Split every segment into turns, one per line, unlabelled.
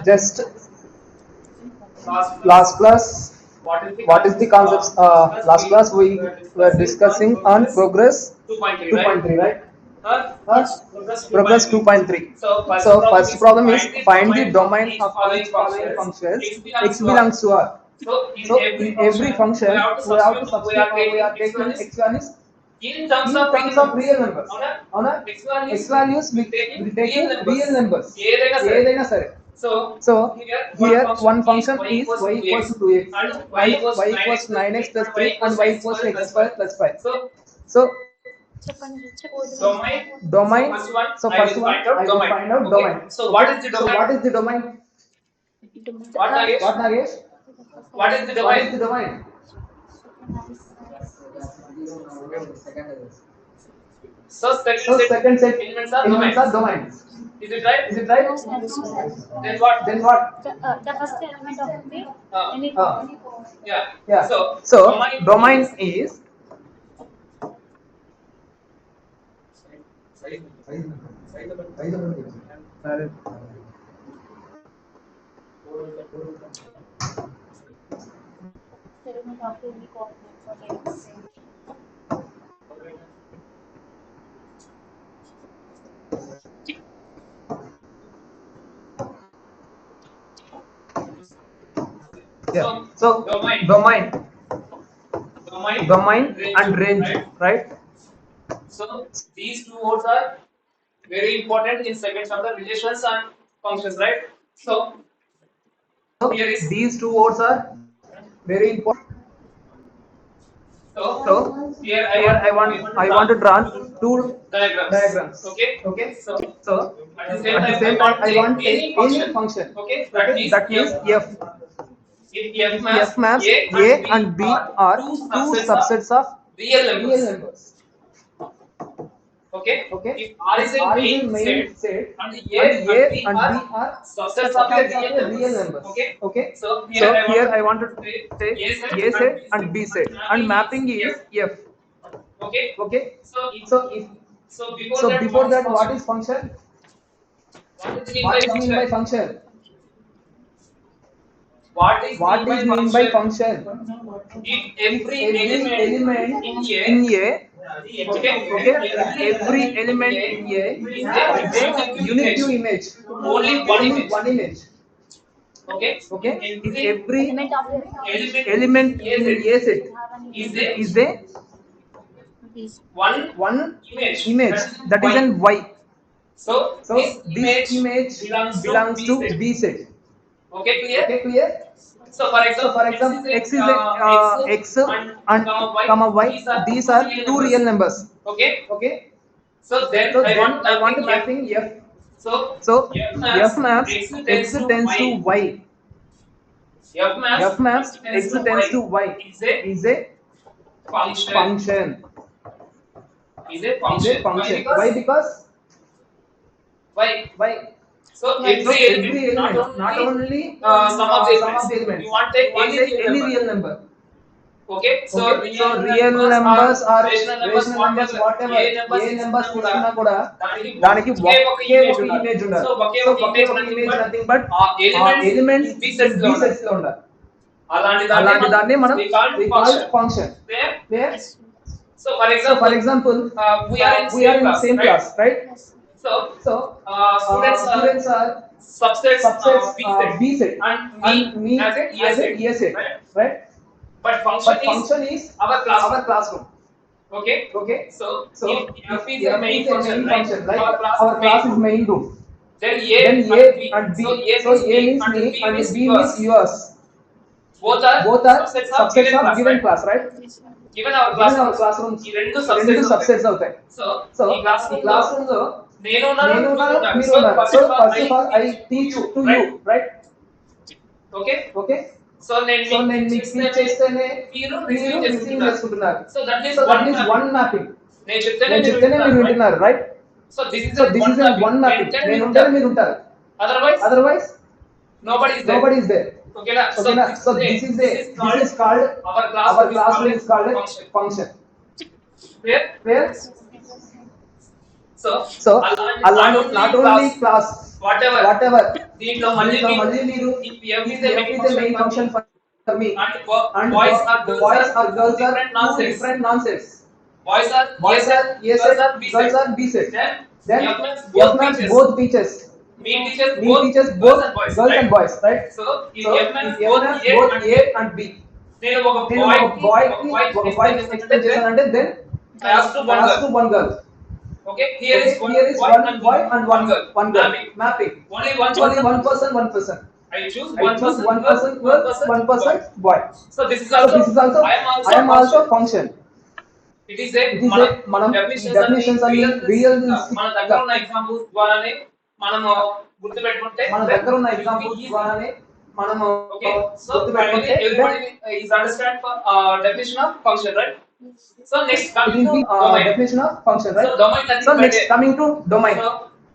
Just
Last
last class,
what
what
is
is
the
the
concepts?
concepts? Last
Last
class
class
we were discussing on progress 2.3, right? Uh, Progress 2.3. So first problem is find the domain of each following functions. X belongs to R. So in every function we have to substitute or we are taking x values in terms of real numbers. అవునా x values we taking real numbers ఏదైనా సరే. So here one function is y equals to 2x and y equals to 9x plus 3 and y equals to x square plus 5. So domain. So first one I will find out domain. Okay. So what is the domain? What Nagesh? What is the domain? So second set elements are domains. Is it right? Then what? Yeah. So domain is yeah. So domain and range, right?
These two words are very important in second chapter relations and functions, right? So
So
here is
these two words are very important.
so
So
here
here I want to draw two
diagrams.
diagrams.
Okay.
Okay.
So
So
at the same
at the
time I
same time
want to
I
take
want to take
any
any
function.
function.
Okay. That
Okay.
means
That means f.
if F
If
maps
f maps
A and
a
B
and b
are
are
two
two
subsets of
subsets of
real
real
numbers.
numbers.
Okay.
Okay.
If R is
If
a
R is a
main
main
set
set
and
and
A and
A
B
and
are
B are
subsets of a
subsets of
real
a real
numbers.
numbers.
Okay.
Okay.
So here
So
I want
here
to
I want to
take
take
A set
A
and
set
B
and B
set
set
and
and
mapping is
mapping is
F.
F.
Okay.
Okay.
So if
So if
so before
so
that
before
what is
that what
function?
is function?
What is mean
What
by
is mean by
function?
function?
What is mean
What
by
is mean by
function?
function?
If
If
every
every
element
element
in A,
in A,
okay,
okay,
every
every
element in
element
A
in A
is
is
a
a
unique
unique
image,
image,
only one
only
image.
one image.
Okay, if
Okay, if
every
every
element
element
in A
in
set
A set
is a
is a
one
one
image,
image
that is
that is
Y.
an Y.
So this
So this
image
image
belongs to
belongs
B
to
set.
B set.
Okay, clear?
Okay, clear?
So for
So
example,
for example, x is a
X
x
and
and
Y.
comma y.
These are
These
two
are
real
two real
numbers.
numbers.
Okay.
Okay.
So then
So
I
then
want
I want to
mapping F.
mapping f.
So
So
F
f
maps
maps
X
x
tends to
tends to
Y.
y.
F maps
F maps
X tends
x
to
tends to
Y
y
is a
is a
function.
function.
Is a
Is a
function. Why?
function. Why?
Because
Because
why?
why?
So
So
every element,
every
not
element, not
only
only
some of the
some of
elements.
the
You
elements.
want
You
take
want
any
take
real
any
number.
real number.
Okay. So
Okay, so
real
real
numbers
numbers
are
are
rational numbers,
rational numbers
whatever.
whatever
A numbers
ఏ
తీసుకున్నా
numbers
కూడా
తీసుకున్నా కూడా
దానికి
దానికి
ఒక
okay
image
ఒక
ఉండాలి.
Image
so
ఉండాలి.
ఒకే
సో
ఒక
ఒకే
ఇమేజ్
ఒక
nothing
image
but
nothing but
ఆ elements
elements
in B
in
sets లో
బి
ఉండాలి.
సెట్స్ లో ఉండాలి.
అలాంటి
అలాంటి
మనం
దాన్ని మనం
we call
we call
function.
function.
Where
Where
so for
so for
example
example
we are in
we are
same
in
class,
same
right?
class, right?
So
So
students
students are
are subsets
subsets
B set
B set
and me
and me
as a E
as a
set,
E set,
right?
right?
But function
But
is
function is
our classroom.
our classroom.
Okay.
Okay.
So if
So if
F is a
F
main
is a
function,
main
like
function, like
our class is
our class
main
is
room,
main room,
then
then
A and
A
B.
and
So
B.
A
So
means
A
me
means
and
me
B
and
means
B means
yours.
yours.
Both are
Both are
subsets of
subsets
given
of
class,
given
right?
class, right?
Given our
Given our
classrooms,
classrooms
ఈ రెండు
ఈ రెండు
subsets అవుతాయి.
subsets అవుతాయి.
So
So
ఈ
ఈ
classroom లో
classroom లో
నేను ఉన్నాను
నేను
మీరు
ఉన్నాను
ఉన్నారు.
మీరు
So
ఉన్నారు.
first
So
of all
first
I
of all I
teach to
teach
you,
to you,
right?
right?
Okay.
Okay.
So నేను
సో
మీకు
నేను
టీచ్
మీకు టీచ్
చేస్తేనే
చేస్తేనే
మీరు
మీరు
రిసీవ్
రిసీవ్
చేసుకుంటున్నారు.
చేసుకుంటున్నారు.
So that means
so that
one
means
mapping.
One mapping.
నేను చెప్తేనే
నేను
మీరు
చెప్తేనే మీరు
వింటున్నారు, right?
వింటున్నారు, right?
So this is
so
a
this
one
is a
mapping.
One
నేను
మ్యాపింగ్.
ఉంటేనే
నేను
మీరు
ఉంటేనే
ఉంటారు.
మీరు ఉంటారు.
Otherwise
otherwise
nobody is there.
nobody is there.
ఓకేనా? So
ఓకేనా?
this
so
is a
this
this is called
is called
our
our
classroom is
classroom
called
is called
a
a
function.
function.
Where
Where
so
so
అలాంటి
అలాంటి
not only
not only
class
class
whatever దీంట్లో మళ్ళీ
మీరు
if f is a
f
main
is a main
function
function for me
and boys or girls are
two
non-sets.
different non-sets.
Boys are
Boys are A
girls
set,
are B
girls
set.
are B set.
Then
Then
f means
F means both teachers.
Me teaches
Me
both
teaches
girls
both
and boys,
girls
right?
and boys, right?
So if
So
f means
if F
both
means
A
both
and
A
B,
and B,
నేను ఒక
నేను
boy
ఒక boy
కి
కి
ఒక
ఒక
boy
boy explain చేశానంటే then
I ask to one
I ask
girl.
to one girl.
Okay, here is one
Here is
boy
one
and
boy and
one girl.
one girl.
Mapping. Only one
Only
person.
one person.
I choose
I
one
choose
person
one
girl,
person girl, one person boy.
So this is
So
also
this is also
I am also
function.
It is a
It is
మన
a మనం
definitions
అన్ని
real
realistic
మన దగ్గర ఉన్న examples ద్వారానే మనం గుర్తు పెట్టుకుంటే
మన దగ్గర ఉన్న ఎగ్జాంపుల్స్ ద్వారానే మనం
okay so
గుర్తు
finally
పెట్టుకుంటే
everybody is understand definition of function, right? So next
it
coming
is
to
the
domain.
definition of function, right?
So domain nothing
So
but
next coming to domain.
So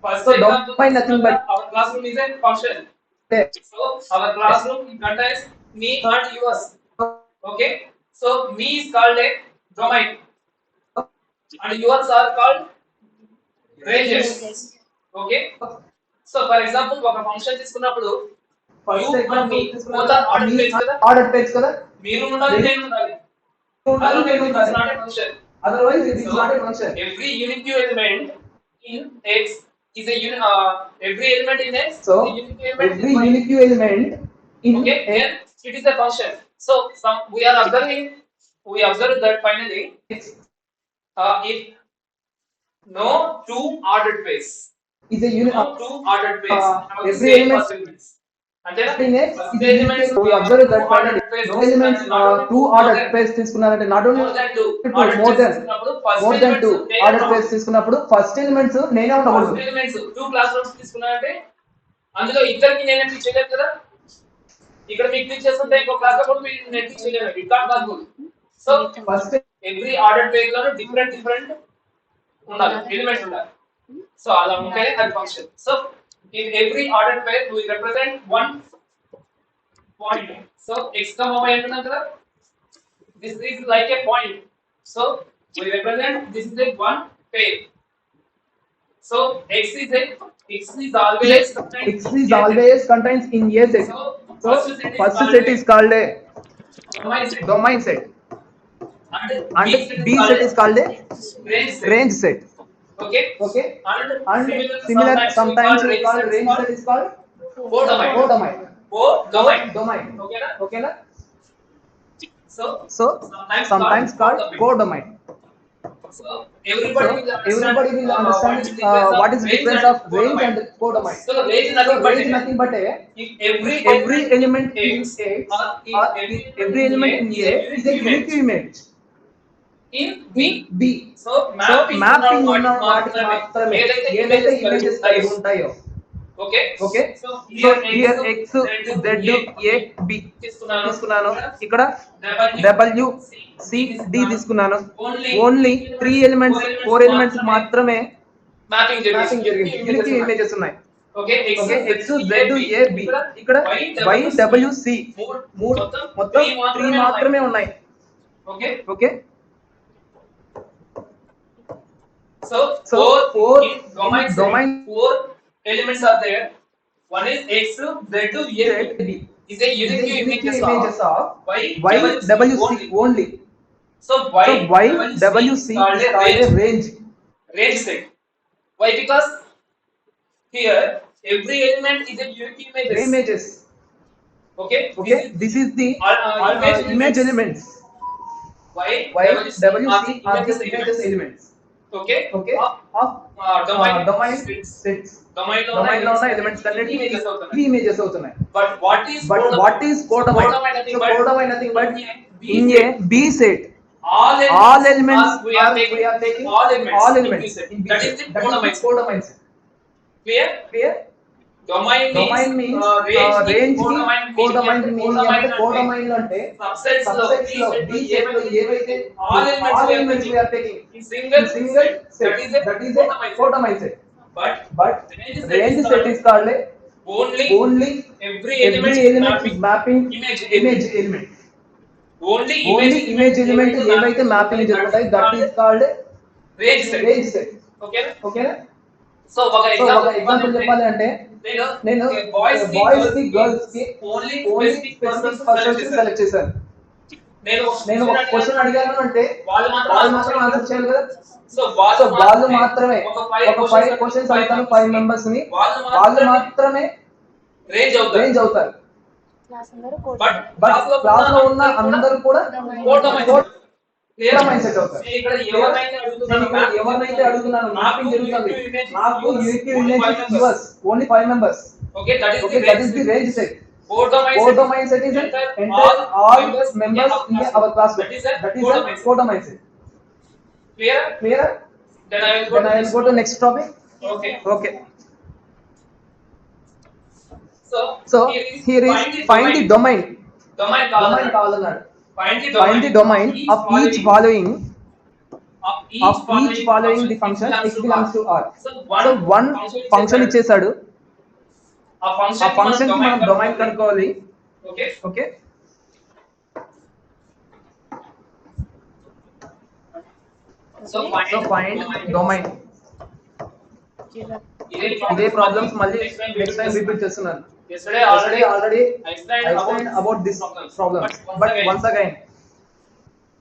first
So
example
domain nothing but
our classroom is a function. So our classroom contains me and yours. Okay, so me is called a domain and yours are called ranges. Okay, so for example ఒక function తీసుకున్నప్పుడు
first
you and
example
me both are ordered pairs కదా,
order page కదా,
మీరు ఉండాలి నేను ఉండాలి,
ఉండాలి నేను
otherwise it is
ఉండాలి,
not a function.
otherwise it is
So
not a function.
every unique element in X is a every element in X
So
is a unique element
every
in Y.
unique element in
Okay,
a
then it is a function. So we are observing, we observe that finally if no two ordered pairs,
is a unit
no two ordered pairs have the
every
same
element
first elements. And then
in a
first
is a
elements
unit. We observe
two
that finally
ordered pairs
no elements
not only
two
more
ordered
than-
pairs తీసుకున్నారంటే not only
more than two
two
ordered
more
pairs
than
తీసుకున్నప్పుడు first
more than
elements
two
నేనే
ordered pairs
ఉండకూడదు.
తీసుకున్నప్పుడు first elements నేనే ఉండకూడదు.
First elements two classrooms తీసుకున్నారంటే అందులో ఇద్దరికి నేనే టీచ్ చేయలేదు కదా, ఇక్కడ మీకు టీచ్ చేస్తుంటే ఇంకో క్లాస్ లో కూడా మీరు నేను టీచ్ చేయలేదు, it can't possible. So
first
every ordered pair లో డిఫరెంట్ ఉండాలి, ఎలిమెంట్స్ ఉండాలి. సో అలా ఉంటేనే అది function. So in every ordered pair we represent one point. So x comma y అంటున్నాం కదా, this is like a point. So we represent this is a one pair. So X is always
contains in A set. So first set is called a domain set and B set is called a range set.
Okay.
And similar sometimes we call range set is called codomain. Okay na? So sometimes called codomain.
So everybody will
understand what is the difference of range and codomain.
So range is nothing but if
every element in X or every element in A is a unique image
in
B.
So
mapping ఉన్న వాటికి మాత్రమే ఏదైతే images కలిగి ఉంటాయో. Okay, so here X Z A B తీసుకున్నాను, ఇక్కడ W C D తీసుకున్నాను. Only 3 elements 4 elements మాత్రమే
మ్యాపింగ్
జరిగింది, యూనిక్ ఇమేజెస్ ఉన్నాయి.
Okay,
X Z A B ఇక్కడ Y W C మొత్తం 3 మాత్రమే ఉన్నాయి. Okay,
so
four
domain 4 elements are there. One is X Z A B is a unique images of Y W C
only.
So Y
W C is called a range
set. Why? Because here every element is a unique
images.
Okay,
this is the image elements. Y W C are the images elements.
Okay, of
domain sets. Domain లో ఉన్న elements అన్నిటికీ images అవుతున్నాయి.
But what is
codomain? So codomain nothing but in a B set all elements we are taking all elements in B set. That is codomain set.
Clear? Domain means
range కి codomain meaning అంటే codomain లో అంటే
subsets లో
B set లో ఏవైతే all elements we are taking
in single
set, that is a codomain set. But range set is called a only
every
element is mapping image element.
Only
image element ఏవైతే mapping జరుగుతాయి, that is called
range set.
Okay na?
So ఒక
so ఒక
example
example చెప్పాలి అంటే నేను
boys
boys కి girls కి
only
only
specific
specific
persons
persons select చేశాను. నేను ఒక క్వశ్చన్ అడిగాను అంటే
వాళ్ళు
వాళ్ళు మాత్రం
మాత్రం
ఆన్సర్ చేయాలి కదా.
సో
సో వాళ్ళు మాత్రమే
ఒక
ఒక 5 క్వశ్చన్స్ అడుగుతాను 5 మెంబర్స్ ని, వాళ్ళు మాత్రమే
రేంజ్
రేంజ్ అవుతారు.
బట్
బట్ క్లాస్ లో ఉన్న అందరూ కూడా మైండ్ సెట్ అవుతారు.
ఇక్కడ
నేను ఇక్కడ ఎవరినైతే అడుగుతున్నాను మ్యాపింగ్ జరుగుతుంది, నాకు unity image givers only 5 members.
Okay that
that is the range set. Core domain set is entire all members in our class. That is a core domain set. Clear?
Then I will
go to next topic. Okay. So here is find the domain. Domain కావాలన్నాడు. Find the domain of each following the function x belongs to R. So one function ఇచ్చేసాడు. ఆ function కి మనం domain కనుక్కోవాలి. Okay so find domain. ఇదే problems మళ్ళీ next time repeat చేస్తున్నాను. yesterday already I explained about this problem, but once again.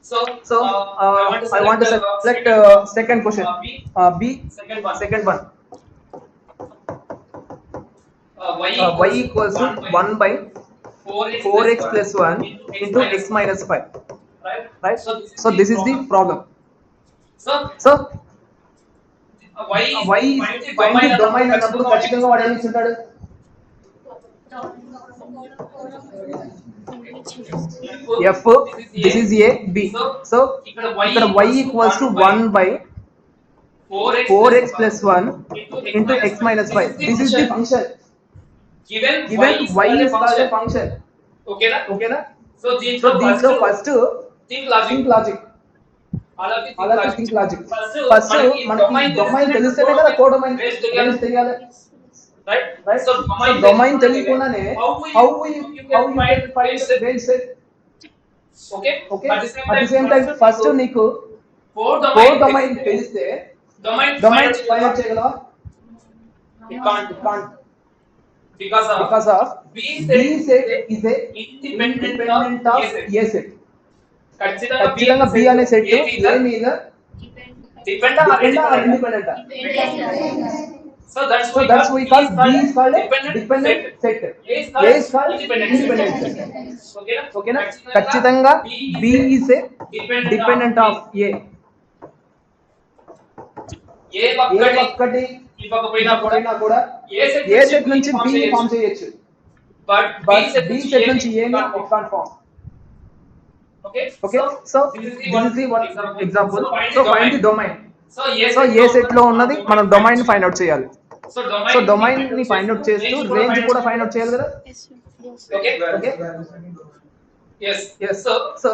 So I want to select second question. B second one. Y equals to 1 by 4x plus 1 into x minus 5. Right? So this is the problem. So y find the domain అన్నప్పుడు ఖచ్చితంగా వాడు ఏమి ఇచ్చుంటాడు? F, this is A, B. So ఇక్కడ y equals to 1 by 4x plus 1 into x minus 5. This is the function. Given y is called a function. Okay na? So దీంట్లో first think logic. అలాగే think logic. First మనకి domain తెలిస్తేనే కదా కో domain తెలియాలి. Right? So domain తెలియకుండానే how you can find the range set. Okay? At the same time first నీకు core domain తెలిస్తే domain find out చేయగలవా? You can't. Because of B set is a independent of A set. ఖచ్చితంగా B అనే set A మీద depend or independent. So that's why we call B is called a dependent set. A is called independent set. Okay na? ఖచ్చితంగా B is a dependent of A. ఏ ఒక్కటి ఇవ్వకపోయినా కూడా ఏ set నుంచి B ని form చేయొచ్చు. But B set నుంచి A ని it can't form. Okay? So this is the one example. So find the domain. So A set లో ఉన్నది మనం డొమైన్ ని ఫైండ్ అవుట్ చేయాలి. సో డొమైన్ ని ఫైండ్ అవుట్ చేస్తూ రేంజ్ కూడా ఫైండ్ అవుట్ చేయాలి కదా. Okay yes so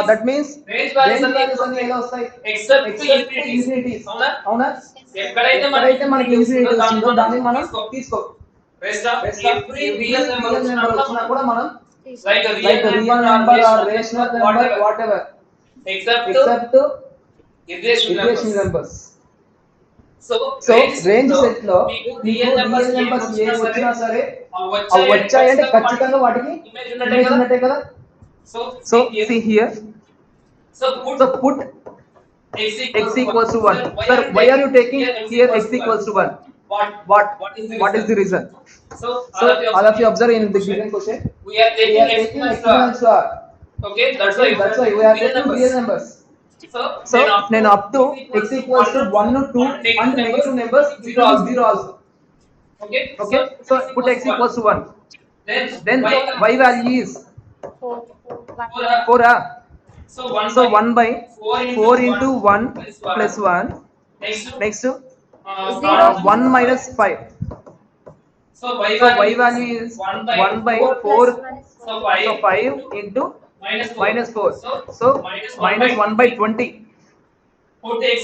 that means range values అన్ని ఎలా వస్తాయి? except infinities. అవునా? ఎక్కడైతే మనకి ఇన్ఫినిటీ వస్తుందో దాన్ని మనం తీసుకో. every real number వచ్చినా కూడా మనం like a real number or rational number whatever except irrational numbers. So range set లో మీకు రియల్ నెంబర్స్ ఏ వచ్చినా సరే వచ్చాయంటే ఖచ్చితంగా వాటికి ఇమేజ్ ఉన్నట్టే కదా. So see here. So put x equals to 1. Sir, why are you taking here x equals to 1? What is the reason? So all of you observe in the given question. We are taking x equals to r. Okay, that's why we are taking real numbers. So then up to x equals to 1 to 2 and negative numbers zero also. Okay. So put x equals to 1. Then y value is 4. So 1 by 4 into 1 plus 1. Next 1 minus 5. So y value is 1 by 4. So 5 into minus 4. So minus 1 by 20.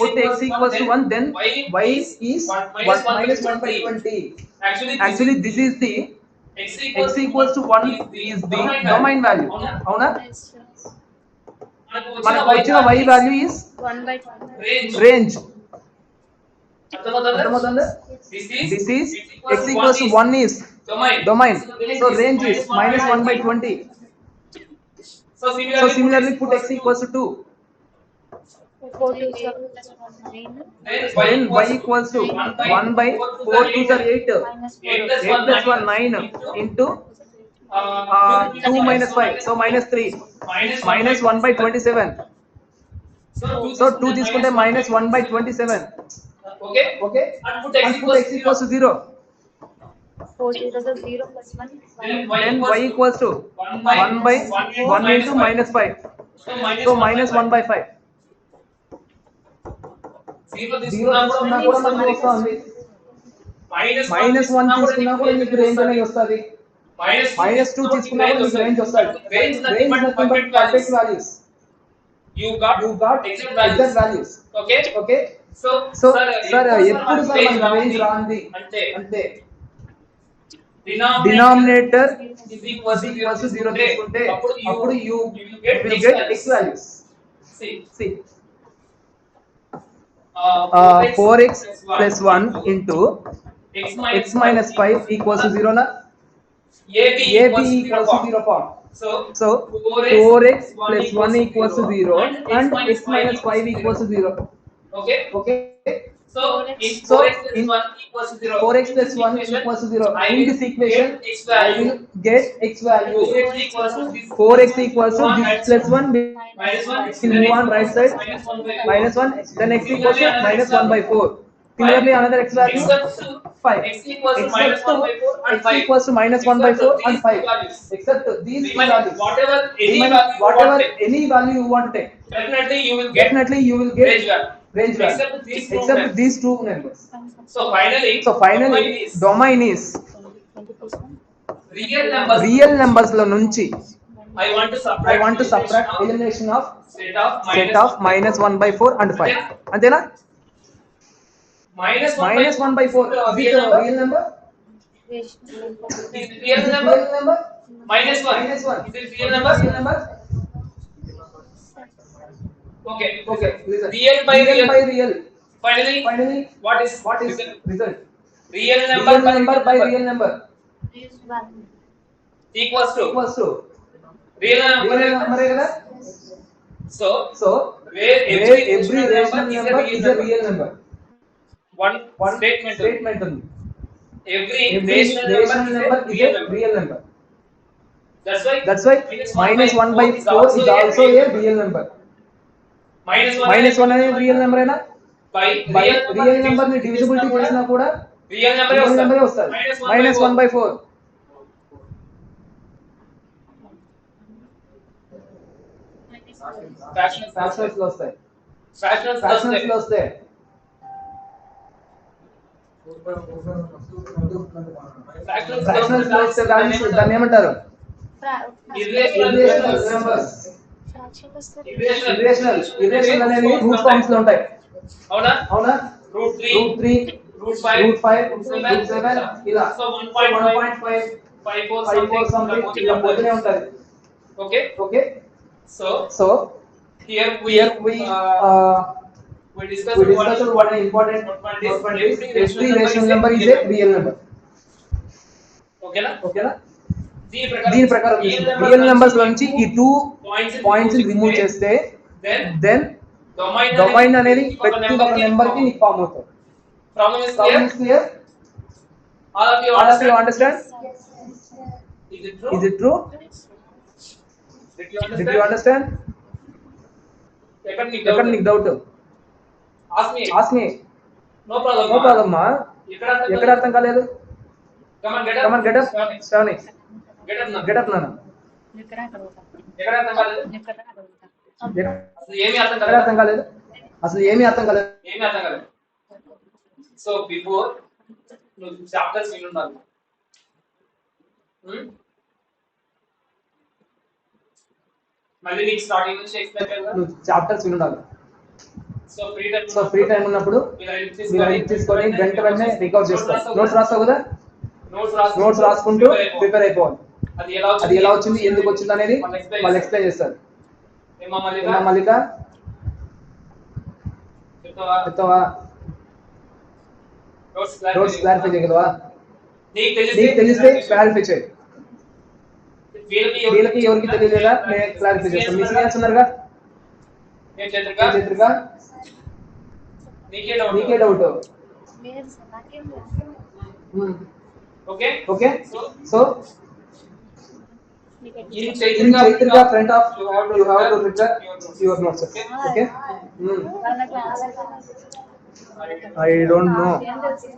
Put x equals to 1. Then y is 1 minus 1 by 20. Actually this is the x equals to 1 is the domain value. అవునా? మనకు వచ్చిన y value is range. అర్థమవుతుందా?
This
This is
is
x equals to 1 is domain.
So
So range is minus 1 by 20.
So
So similarly put x equals to 2.
4 to 7 plus 1 9
Then y equals to 1 by 4 to the 8.
minus
8
4
8 plus 1 9 into 2 minus 5. So minus 3. Minus 1 by 27. So 2 తీసుకుంటే minus 1 by 27.
Okay.
Okay. And put x equals to 0.
4 0 is 0 plus 1
Then y equals to 1 by 1 into minus 5. So minus 1 by 5.
0
0 తీసుకున్నా కూడా మనకి వస్తుంది. Minus 1 తీసుకున్నా కూడా మీకు range అనేది వస్తుంది. Minus 2 తీసుకున్నా కూడా మీకు రేంజ్ వస్తుంది. Range nothing but perfect values.
You got
exact values.
Okay.
Okay.
So
sir ఎప్పుడు సార్ మనకి రేంజ్ రాంది అంటే denominator
is equals to
0 తీసుకుంటే అప్పుడు you
will
will get x values. See 4x plus 1 into x minus 5 equals to 0 na.
AB
AB equals to 0 form. So 4x plus 1 equals to 0 and x minus 5 equals to 0. Okay.
So in
So
4x plus
in
1 equals to 0.
4x plus 1 equals to 0. In this equation, I will get x value.
4x equals to this
4x equals to this plus 1 will
minus 1.
move on right side. Minus 1. Then x equals to minus 1 by 4. Similarly, another x value 5.
X equals to
Except
minus 1 by 4 and
x
5.
equals to minus 1 by 4 and 5.
Values.
Except these two
Remaining
values.
whatever any
Remaining
value you
whatever
want to take.
any value you want to take.
Definitely you will get
Definitely you will get
range value.
range value.
Except these two
Except
numbers.
these two numbers.
So finally
domain is
20 plus 1
real numbers
లో నుంచి
I want to subtract
elimination of
set of
minus 1 by 4 and 5. అంతేనా?
minus
Minus 1 by 4 is it a real number?
Is it
Is
real
it
number?
real number?
Minus 1.
Minus 1.
Is it real number?
Real number?
Okay.
Okay. Listen.
Real by real. Finally,
Finally,
what is
result?
real
Real
number
number by real number
is 1
equals to
equals to
real
real
number.
number కదా?
So
So
where
where every rational number is a real number.
One
One
statement
ఉంది.
every
Every rational number is a real number. That's why minus 1 by 4 is also a real number. Minus 1 అనేది real number అయినా by real number ని divisibility చేసినా కూడా
real
real number వస్తుంది. Minus 1 by 4. Fractionals లో వస్తాయి. Fractionals లో వస్తాయి. Fractionals లో వస్తే దాన్ని ఏమంటారు? Irrational numbers.
fraction వస్తే
Irrational అనేవి రూట్ ఫార్మ్స్ లో ఉంటాయి.
అవునా
అవునా?
root 3
root 5 root 7 ఇలా.
So
1.5 54 something ఇలా పోతూనే ఉంటది. Okay. So
here we discuss
what an important point is every rational number is a real number.
Okay na?
దీని ప్రకారం రియల్ నెంబర్స్ నుంచి ఈ 2 పాయింట్స్ రిమూవ్ చేస్తే దెన్ డొమైన్ అనేది ప్రతి ఒక్క నెంబర్ కి నీకు ఫామ్ అవుతుంది.
Problem is
Problem is clear?
all of you
All of you understand?
Is it true?
Is it true? Did you understand?
ఎక్కడ
ఎక్కడ నీకు doubt? Ask me.
No problem.
No problem మా.
ఎక్కడ
ఎక్కడ అర్థం కాలేదు?
Come on, get up.
Shravani.
Get up now.
ఎక్కడ అడుగుతా
ఎక్కడ అర్థం కాలేదు?
ఎక్కడ అడుగుతా
అసలు ఏమీ అర్థం కాలేదు.
అసలు ఏమీ అర్థం కాలేదు.
ఏమీ అర్థం కాలేదు. సో బిఫోర్ నువ్వు చాప్టర్స్ వినున్నావు. మళ్ళీ నీకు స్టార్టింగ్ నుంచి ఎక్స్ప్లెయిన్ చేయాలి.
నువ్వు చాప్టర్స్ వినుండాలి.
సో ఫ్రీ టైం
ఉన్నప్పుడు మీరు తీసుకొని వెంటనే రికార్డ్ చేస్తారు. నోట్స్ రాస్తావు కదా? నోట్స్ రాసుకుంటూ ప్రిపేర్ అయిపోవాలి. అది ఎలా వచ్చింది, ఎందుకు వచ్చింది అనేది వాళ్ళు ఎక్స్ప్లెయిన్ చేస్తారు. మల్లిక చెప్తావా? డౌట్స్ క్లారిఫై చేయగలవా?
నీకు
నీకు తెలిస్తే
తెలిస్తే
క్లారిఫై చేయి. వీళ్ళకి ఎవరికి తెలియలేదా? నేను క్లారిఫై చేస్తాను. మీ సీనియర్స్ ఉన్నారుగా,
ఏం
ఏం
చేద్దాం
చేద్దరుగా? నీకే డౌట్.
లేదు సార్ నాకేం లేదు.
ఓకే
ఓకే, సో
మీకు
in
in Chaitra front of you have to prepare your notes. Okay.
వాళ్ళ క్లాస్
I don't know.
ఏం తెలుసు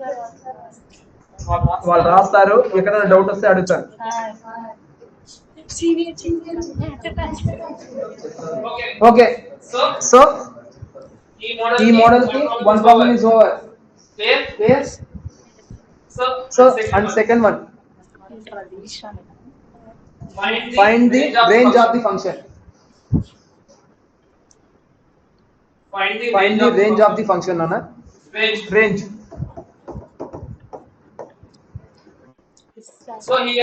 సార్
వాళ్ళు రాస్తారు, ఎక్కడైనా డౌట్ వస్తే అడుగుతారు. ఓకే, సో ఈ మోడల్ కి one problem is over. Clear? So and second one, find the range of the function. Find the range of the function, Nana. Range.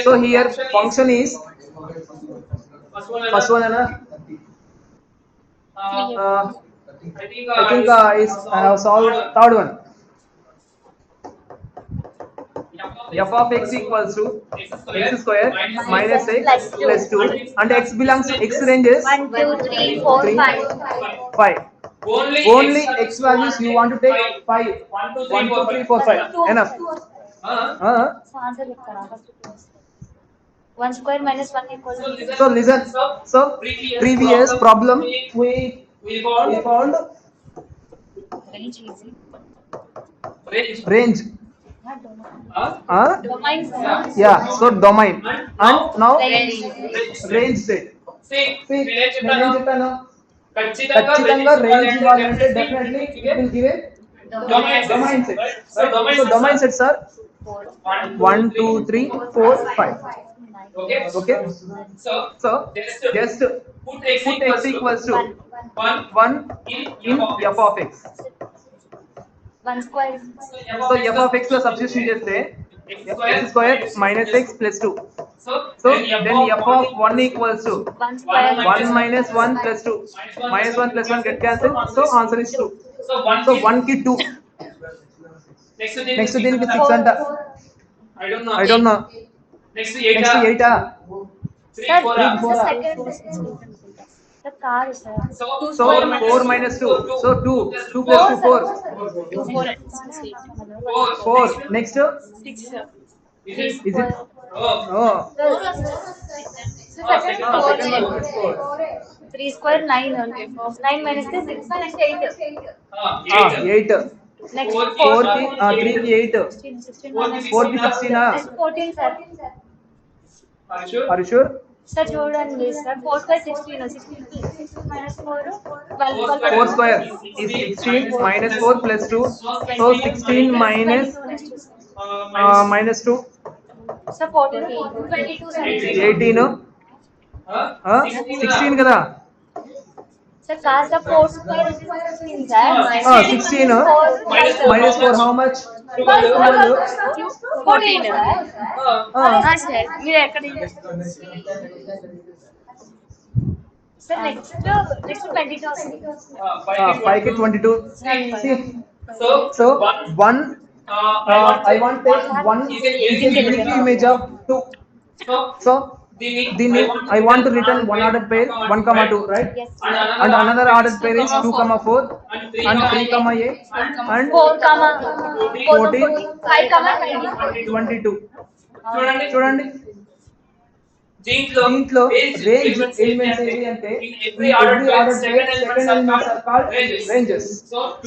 So here function is first one, Nana. I think I have solved third one. F of x equals to x square minus x plus 2 and x belongs to x ranges
1, 2, 3, 4, 5.
5. Only x values you want to take 5. 1, 2, 3, 4, 5. Enough.
Answer చెప్తారా first? 1 square minus 1 equals to
So listen. So previous problem we found
range easy.
range.
Domain
Yeah. So domain and now range set. See, నేను ఏం చెప్పాను? ఖచ్చితంగా range ఇవ్వాలంటే definitely it will give a domain set. Right? So domain sets are 1, 2, 3, 4, 5. Okay. So just put x equals to 1 in f of x.
1 square.
So f of x లో substitution చేస్తే x square minus x plus 2. So then f of 1 equals to
1 square
1 minus 1 plus 2. Minus 1 plus 1 get cancelled. So answer is 2. So 1 ki 2. Next దీనికి 6 అంట. I don't know. Next 8 ఆ?
Sir,
3, 4 ఆ?
sir, కాదు sir.
So 4 minus 2. So 2 plus 2 4. 4. Next is it? Oh. Second one is 4.
3 square 9. 9 minus 3 6 next 8.
8.
Next
4 ki 3 ki 8.
16
4 ki 16 ఆ?
Next 14 sir.
Are you sure?
Sir చూడండి sir 4 square 16 16 minus 4 12
4 square is 16 minus 4 plus 2. So 16 minus 2.
sir 14 22 sir.
18. 16 కదా?
Sir కాదు sir 4 square is 16 sir.
16 minus 4 how much?
14 sir. sir మీరు ఎక్కడ sir next 22
5 ki 22. See, so 1 I want take 1 is a unique image of 2. So దీన్ని I want to return one ordered pair 1, 2, right?
Yes.
And another ordered pair is 2, 4 and 3, 8 and
4
14
5
22.
చూడండి
చూడండి దీంట్లో range elements ఏంటి అంటే every ordered pair second elements are called ranges.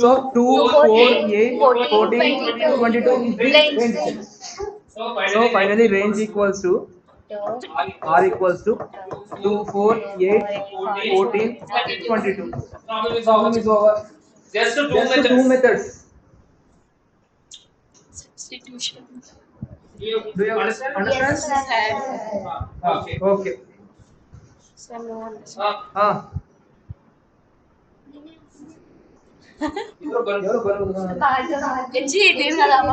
So 2, 4, 8, 14, 22 is the range set. So finally range equals to R equals to 2, 4, 8, 14, 22. Problem is over.
Just
two methods.
substitution.
Do you understand?
Yes sir.
Okay.
Sir no. ఎవరు బరువు? ఎచ్చి నేను కదా అమ్మ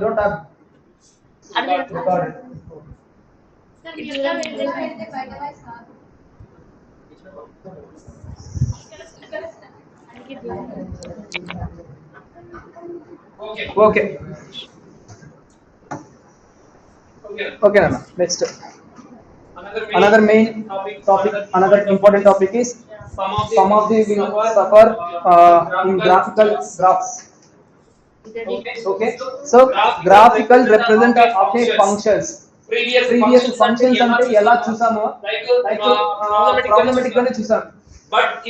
Don't have.
అదే
Got it.
Sir ఎట్లా వెళ్తే
Okay.
Okay. Okay, Nana. Next. Another main topic, another important topic is some of the will suffer in graphical graphs. Okay, so graphical represent of a functions. Previous functions అంటే ఎలా చూసామో like problematic గానే చూసాం.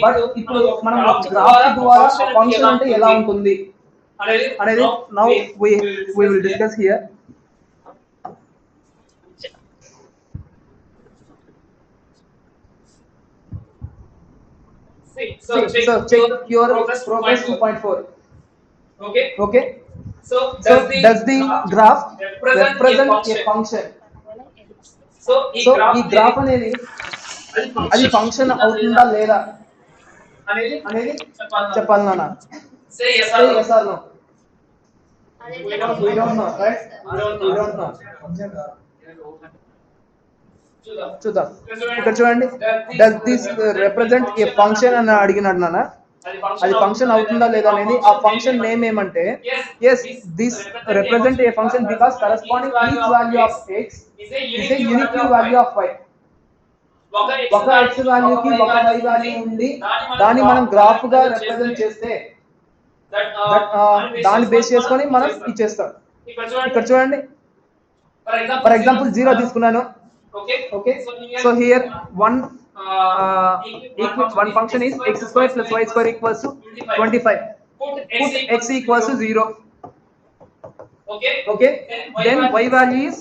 But ఇప్పుడు మనం graph ద్వారా ఆ function అంటే ఎలా ఉంటుంది అనేది now we will discuss here.
So check
your
progress
progress
2.4.
2.4.
Okay.
Okay,
So
so does the graph represent a function?
So
so ఈ గ్రాఫ్ అనేది అది ఫంక్షన్ అవుతుందా లేదా అనేది చెప్పాలి నాన్న.
Say yes
Say
or
yes
no.
or no. We don't know, right? We don't know. చూద్దాం. ఇక్కడ చూడండి, does this represent A function అని అడిగినాడు నాన్న. అది ఫంక్షన్ అవుతుందా లేదా అనేది ఆ ఫంక్షన్ నేమ్ ఏమంటే yes this represent a function because corresponding each value of x is a unique value of y. ఒక x వాల్యూ కి ఒక y వాల్యూ ఉంది, దాన్ని మనం గ్రాఫ్ గా రిప్రజెంట్ చేస్తే దాన్ని బేస్ చేసుకొని మనం ఇచ్చేస్తాం. ఇక్కడ చూడండి, ఫర్ ఎగ్జాంపుల్ 0 తీసుకున్నాను. Okay, so here one function is x square plus y square equals to 25. Put x equals to 0. Okay, then y value is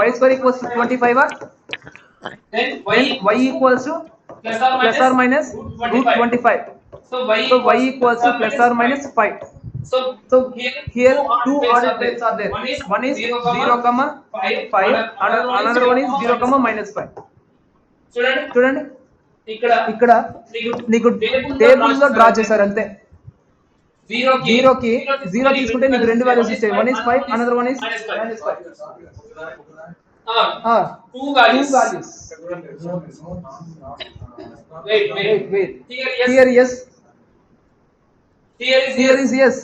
y square equals to 25.
Then
y equals to plus or minus root 25.
So
So y equals to plus or minus 5. So here two ordered pairs are there. One is 0 comma 5, another one is 0 comma minus 5. చూడండి, ఇక్కడ నీకు table లో draw చేశారు అంతే. 0 కి 0 తీసుకుంటే నీకు రెండు వాల్యూస్ ఇస్తాయి. One is 5, another one is minus 5.
Two
Two
values.
values. Wait.
Here yes.
Here is yes.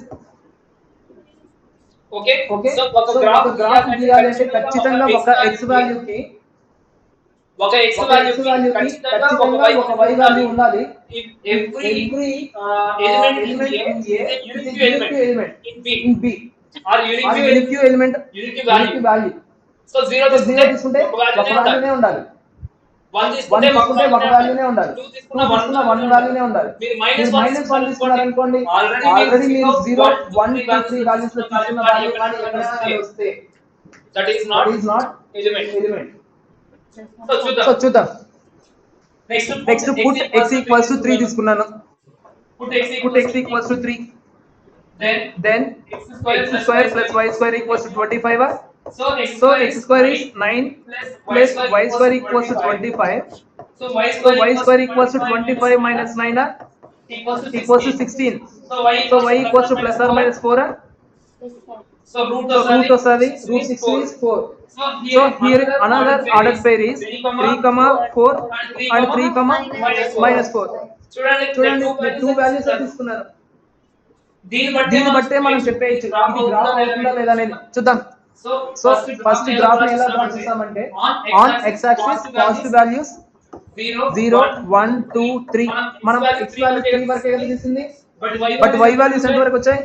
Okay.
Okay,
So
so ఒక గ్రాఫ్ గీయాలంటే ఖచ్చితంగా ఒక x వాల్యూ కి
ఒక x
ఒక
వాల్యూ
x వాల్యూ కి ఖచ్చితంగా ఒక y వాల్యూ ఉండాలి. Every element in A is a unique element in B
or
or
unique
unique element,
unique
unique value.
So 0
so 0 తీసుకుంటే ఒక వాల్యూనే ఉండాలి. 1 తీసుకుంటే ఒక వాల్యూనే ఉండాలి. 2 తీసుకున్న 1 వాల్యూనే ఉండాలి. మీరు మైనస్ 1 తీసుకున్నారు అనుకోండి, ఆల్రెడీ మీరు 0 1 2 3 వాల్యూస్ లో తీసుకున్న వాల్యూ కానీ ఎక్కడైనా వస్తే
that is
not
element.
So చూద్దాం.
Next
put x equals to 3 తీసుకున్నాను.
put x
equals to 3.
then
x square plus y square equals to 25. So x square is 9 plus y square equals to 25.
So
So y square equals to 25 minus 9 equals to 16. So y equals to plus or minus 4.
So root
So root of root 16 is 4. So here another ordered pair is 3 comma 4 and 3 comma minus 4. చూడండి, మీరు 2 values తీసుకున్నారు. దీన్ని బట్టే మనం చెప్పేయచ్చు ఇది graph అవుతుందా లేదా అనేది. చూద్దాం. సో ఫస్ట్ గ్రాఫ్ ని ఎలా డ్రా చేస్తామంటే on x axis positive values 0 1 2 3 మనం x వాల్యూ 3 వరకే కదా తీసింది, బట్ y వాల్యూస్ ఎంత వరకు వచ్చాయి?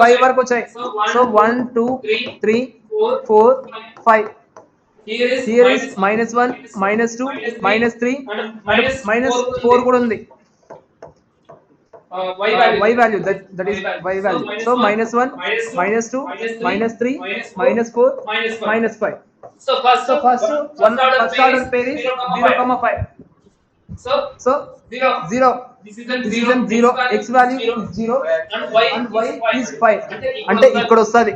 5 వరకు వచ్చాయి. So 1 2 3 4 5. Here is minus 1 minus 2 minus 3 and minus 4 కూడా ఉంది. Y value that is y value. So minus 1 minus 2 minus 3 minus 4 minus 5.
So first
First order pair is 0 comma 5. So 0. This is 0. X value is 0 and y is 5. అంటే ఇక్కడ వస్తది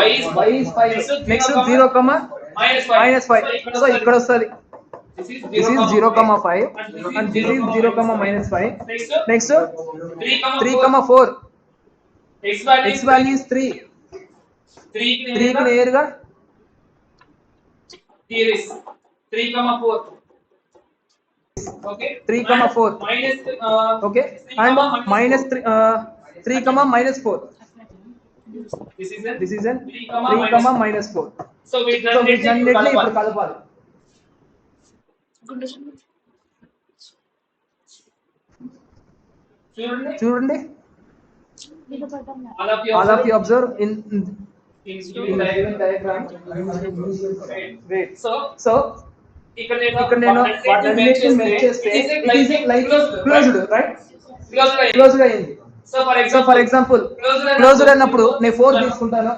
y
is 5. Next 0 comma minus 5. So ఇక్కడ వస్తది. This is 0 comma 5 and this is 0 comma minus 5. Next 3 comma 4. X value is 3. 3 కి నేరుగా
here is 3 comma 4. Okay,
3 comma 4.
minus
Okay, and minus 3 3 comma minus 4.
This is
This is an
3
3 comma minus 4.
So
So
వీటన్నిటిని
వీటన్నిటిని ఇప్పుడు కలపాలి. చూడండి. All of you observe in the given diagram. Wait. So
ఇక్కడ
నేను వాటన్నిటిని మెచ్ చేస్తే it is like closed, right? Closed అయింది. So for example closed అన్నప్పుడు నేను 4 తీసుకుంటాను.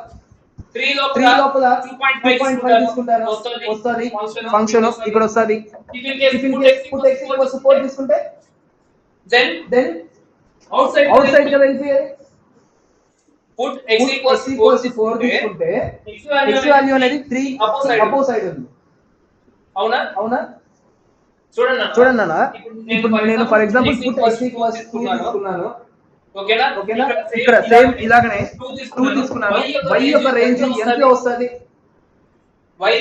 3 లోపల 2.5 తీసుకుంటాను. వస్తది ఫంక్షన్ ఇక్కడ వస్తది. If in case put x equals to 4 తీసుకుంటే then outside కదా వెళ్ళిపోయేది.
put x equals to
4 తీసుకుంటే x వాల్యూ అనేది 3 అపోజ్ సైడ్ ఉంది. అవునా? చూడండి అన్న, ఇప్పుడు నేను for example put x equals to 2 తీసుకున్నాను. ఓకేనా? ఇక్కడ సేమ్ ఇలాగనే 2 తీసుకున్నాను. y యొక్క రేంజ్ ఎంత వస్తది? y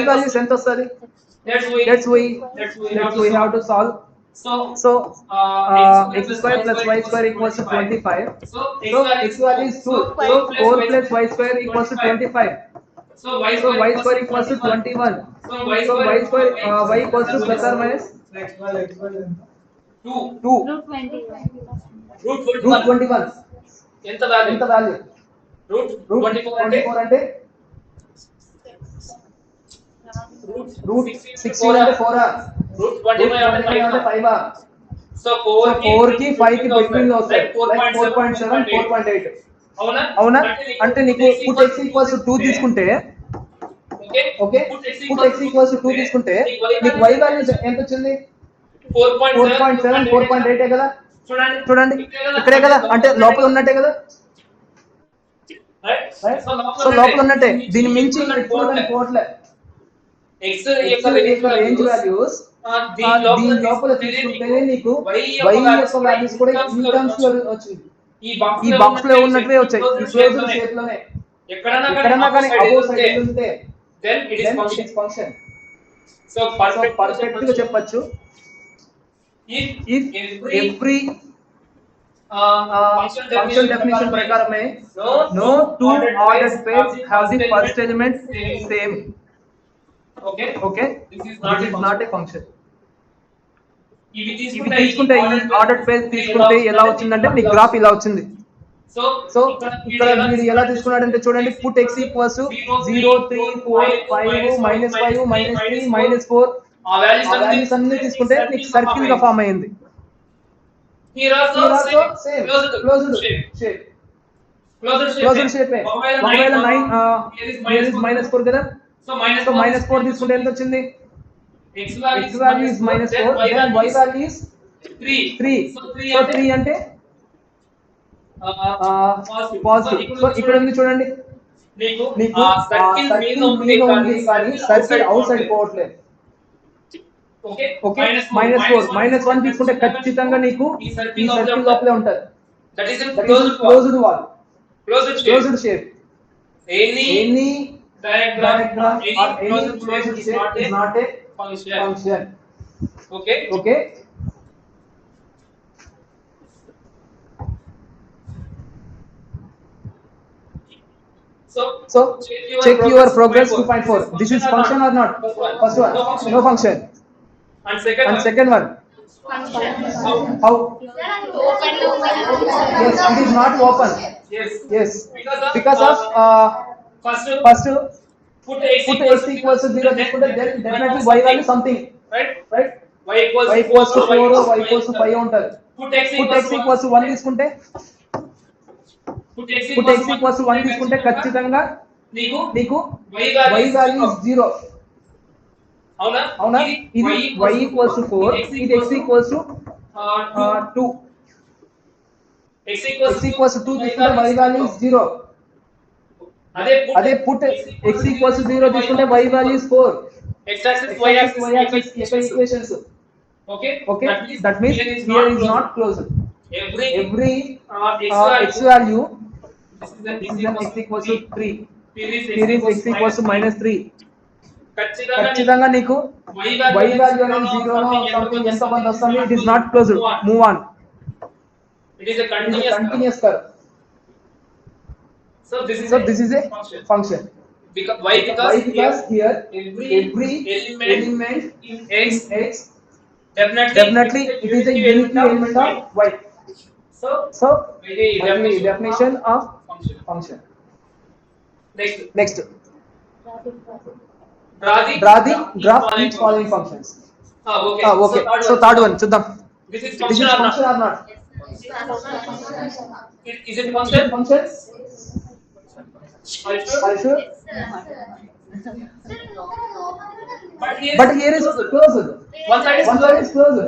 వాల్యూస్ ఎంత వస్తది? Let's we have to solve. So x square plus y square equals to 25. So x value is 2. So 4 plus y square equals to 25. So y square equals to 21. So y square y equals to plus or minus 2. Root 21. ఎంత value? Root 24 అంటే root 16 అంటే 4 root 25 అంటే 5. So 4 కి 5 కి between లో వస్తాయి. Like 4.7 4.8. అవునా? అంటే నీకు put x equals to 2 తీసుకుంటే okay put x equals to 2 తీసుకుంటే నీకు y వాల్యూ ఎంత వచ్చింది? 4.7 4.8 కదా? చూడండి ఇక్కడే కదా, అంటే లోపల ఉన్నట్టే కదా. సో లోపల ఉన్నట్టే, దీని మించి ఎక్కువ పోవట్లే.
x
యొక్క రేంజ్ వాల్యూస్ దీని లోపల తీసుకుంటేనే నీకు y యొక్క వాల్యూస్ కూడా ఈ టర్మ్స్ లో వచ్చింది. ఈ బాక్స్ లో ఉన్నట్లే వచ్చాయి, ఈ క్లోజ్డ్ షేప్ లోనే. ఎక్కడన్నా కానీ అబోవ్ సైడ్ ఉంటే
then it is
function.
So
perfect గా చెప్పొచ్చు. If every function definition ప్రకారమే no two ordered pairs have the first element same. Okay, this is not a function. ఇవి తీసుకుంటే ఈ ఆర్డర్డ్ పేర్ తీసుకుంటే ఎలా వచ్చిందంటే నీ గ్రాఫ్ ఇలా వచ్చింది. సో ఇక్కడ మీరు ఎలా తీసుకున్నాడంటే చూడండి, put x equals to 0 3 4 5 -5 -3 -4 ఆ వాల్యూస్ అన్ని తీసుకుంటే నీకు సర్కిల్ గా ఫామ్ అయ్యింది.
Here also
same
closed shape.
Closed shape. ఒకవేళ 9 here is -4 కదా. సో -4 తీసుకుంటే ఎంత వచ్చింది? x value is -4, then y value is 3. So 3 అంటే పాజిటివ్. సో ఇక్కడ ఉంది చూడండి, నీకు సర్కిల్ మీద ఉంది కానీ సర్కిల్ అవుట్ సైడ్ పోవట్లేదు. ఓకే -4 -1 తీసుకుంటే ఖచ్చితంగా నీకు ఈ సర్కిల్ లోపలే ఉంటది. That is closed wall, closed shape. Any diagram or any closed shape is not a function. Okay. So check your progress 2.4. This is function or not? First one, no function. And second one, how? Yes, it is not open. Yes, because of first put x equals to 0 తీసుకుంటే then definitely y value something, right? y equals to 4 or y equals to 5 ఉంటది. Put x equals to 1 తీసుకుంటే ఖచ్చితంగా నీకు y value is 0. అవునా? ఇది y equals to 4, ఇది x equals to 2. x equals to 2 తీసుకుంటే y value is 0. అదే put x equals to 0 తీసుకుంటే y value is 4. x axis y axis equations. Okay, that means here is not closed. Every x value, this is an x equals to 3, here is x equals to -3. ఖచ్చితంగా నీకు y value అనేది 0 లో something ఎంత మంది వస్తుంది. It is not closed. Move on. It is a continuous curve.
So this is
So
a
this is a
function.
function.
Why?
Why? Because here
every
every element
in
in
X
X
definitely
it is a unique element of Y.
So
So
by the
by the definition of
function.
function.
Next,
Next,
draw
draw
the
the graph each following functions.
Okay.
Okay. So third one, చూద్దాం.
This is
This
function
is
or
function
not?
or not?
Is it
Is
function?
it function?
Are you sure?
Are you sure?
But here
But here
is
is
closed.
closed.
One side is
One
closed.
side is closed.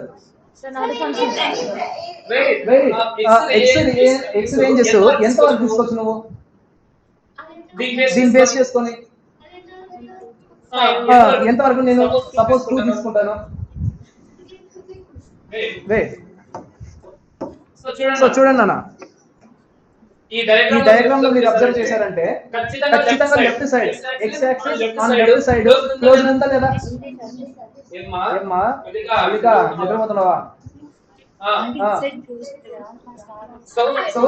So not a function.
Wait.
Wait, X ranges
ఎంత
ఎంత వరకు తీసుకోవచ్చు నువ్వు? దీన్ని base చేసుకొని ఎంత వరకు నేను సపోజ్ 2 తీసుకుంటాను. Wait. సో చూడండి అన్న,
ఈ
ఈ
డయాగ్రామ్
డయాగ్రామ్ లో మీరు అబ్జర్వ్ చేశారంటే ఖచ్చితంగా left side X axis on left side close ఉందా లేదా? ఏమ్మా మల్లిక నిద్రపోతున్నావా?
So
so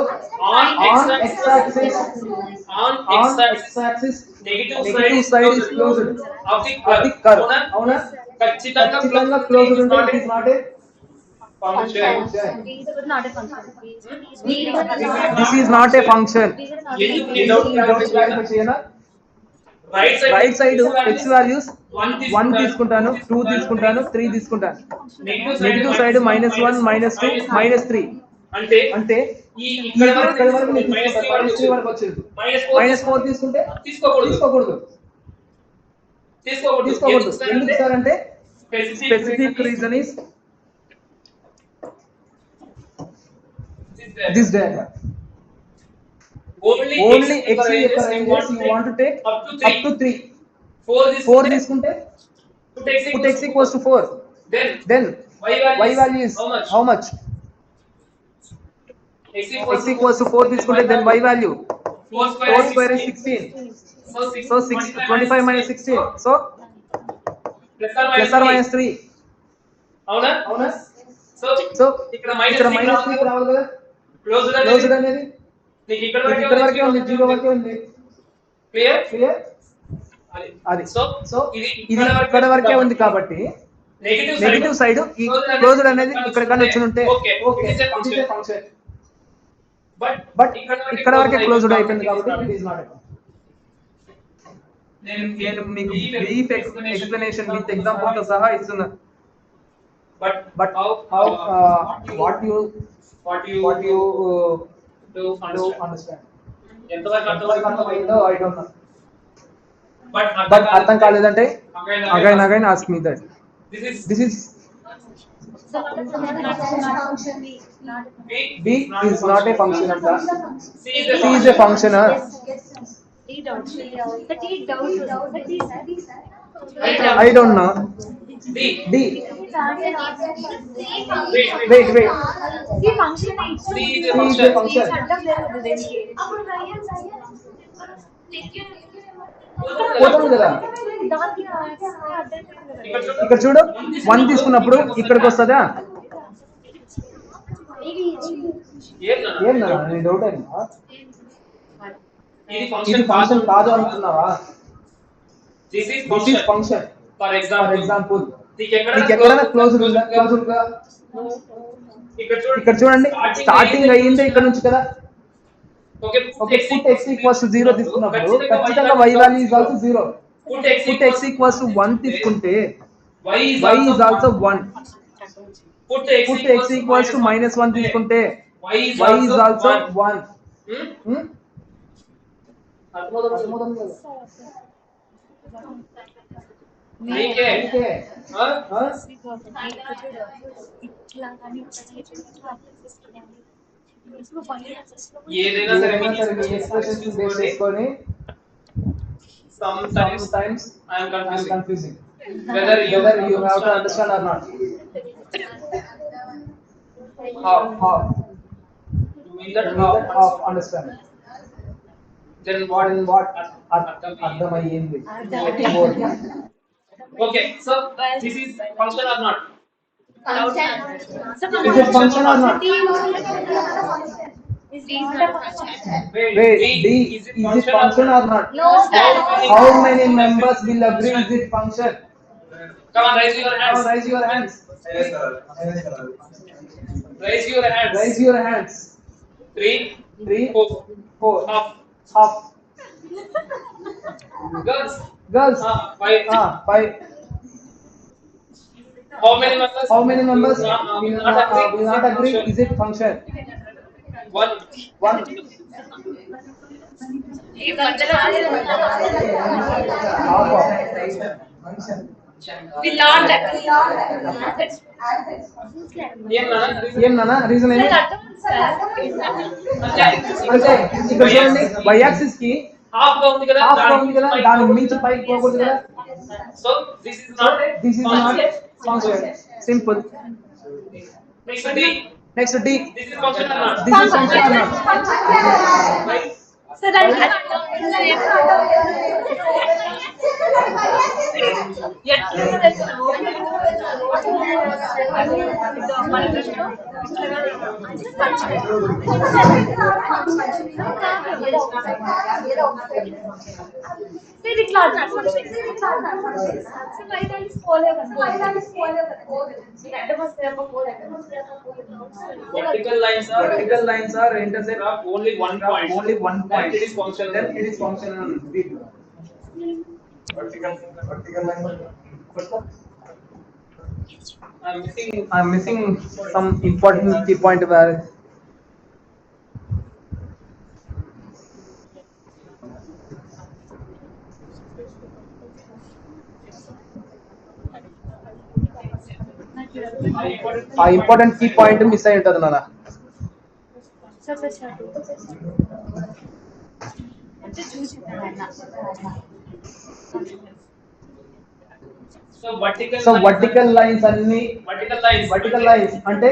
on
on
x
x axis
on
on
x
x axis
negative
side is closed
of the
of the curve.
అవునా?
అవునా?
ఖచ్చితంగా
ఖచ్చితంగా క్లోజ్డ్ ఉంటే it is not a
function.
These are not a function.
this is not a function.
ఎందుకు నీ
ఎందుకు
doubt
ఈ doubt clarify చేయనా? రైట్ సైడ్ x వాల్యూస్ 1 తీసుకుంటాను, 2 తీసుకుంటాను, 3 తీసుకుంటాను. నెగిటివ్ సైడ్ -1 -2 -3 అంటే ఇక్కడ వరకు నేను తీసుకుంటాను, -3 వరకు వచ్చింది. -4 తీసుకుంటే తీసుకోకూడదు. ఎందుకు సార్ అంటే specific reason is this diagram. Only x యొక్క ranges you want to take up to 3. 4 తీసుకుంటే put x equals to 4. Then y value is how much? X equals to 4 తీసుకుంటే then y value 4 square is 16. So 25 minus 16. So plus or minus 3. అవునా? So ఇక్కడ -3 రావాలి కదా? Closed అనేది
నీకు ఇక్కడ
ఇక్కడ వరకే ఉంది, 0 వరకే ఉంది. క్లియర్? అది సో ఇది ఇక్కడ వరకే ఉంది కాబట్టి నెగిటివ్ సైడ్ ఈ క్లోజ్డ్ అనేది ఇక్కడ కన్నా వచ్చి ఉంటే okay it is a function. But ఇక్కడ వరకే క్లోజ్డ్ అయిపోయింది కాబట్టి it is not a function. నేను మీకు బ్రీఫ్ ఎక్స్ప్లెనేషన్ విత్ ఎగ్జాంపుల్ తో సహా ఇస్తున్నా. But how what you do understand. ఎంతవరకు అర్థమైందో ఐ డోంట్ నో. బట్ అర్థం కాలేదంటే again ask me that. This is B is not a function of the C is a function. I don't know. D. Wait.
ఈ function
C is
C is a function. పోతుంది కదా. ఇక్కడ చూడు 1 తీసుకున్నప్పుడు ఇక్కడికి వస్తుందా? ఏం నా నీ డౌట్ అయినా ఇది ఫంక్షన్ కాదు అనుకున్నావా? This is function. For example నీకు ఎక్కడైనా క్లోజ్డ్ ఉందా? ఇక్కడ చూడండి స్టార్టింగ్ అయ్యిందే ఇక్కడ నుంచి కదా. Okay put x equals to 0 తీసుకున్నప్పుడు ఖచ్చితంగా y value is also 0. Put x equals to 1 తీసుకుంటే y is also 1. Put x equals to -1 తీసుకుంటే y ఇస్ ఆల్సో 1. అర్థమవుతుంది కదా?
నీకే ఏదైనా సరే మీ
ఎక్స్ప్రెషన్స్ బేస్ చేసుకొని sometimes I am confusing whether you have to understand or not. How
in that
how understand
then what
అర్థమయ్యింది.
okay so this is function or not?
Is it function or not?
Is not a function.
Wait, D, is it function or not?
No, sir.
How many members will agree is it function?
Come on, raise your
Come on,
hands.
raise your hands.
Raise your hands.
Raise your hands.
3,
3,
4.
4,
Half.
half.
Girls.
Girls,
5.
5.
How many members?
How many members
will
will not agree is it function?
1.
1.
ఈ మధ్యలో will not agree.
ఏం నాన్న reason ఏంటి? అంటే ఇక్కడ చూడండి y axis కి
half గా ఉంది కదా
హాఫ్ గా ఉంది కదా దాని మించి పైకి పోకూడదు కదా.
So this is not
this is not function. Simple.
Next D
next D.
This is function or not
this is function or not?
Right
So that
vertical lines are
Vertical lines are intersect
of only one point.
only one
Then
point.
it is functional.
Then it is functional. I'm missing some important key point where ఆ important key point miss అయి ఉంటది నాన్న.
So vertical
so vertical lines అన్ని
vertical lines
అంటే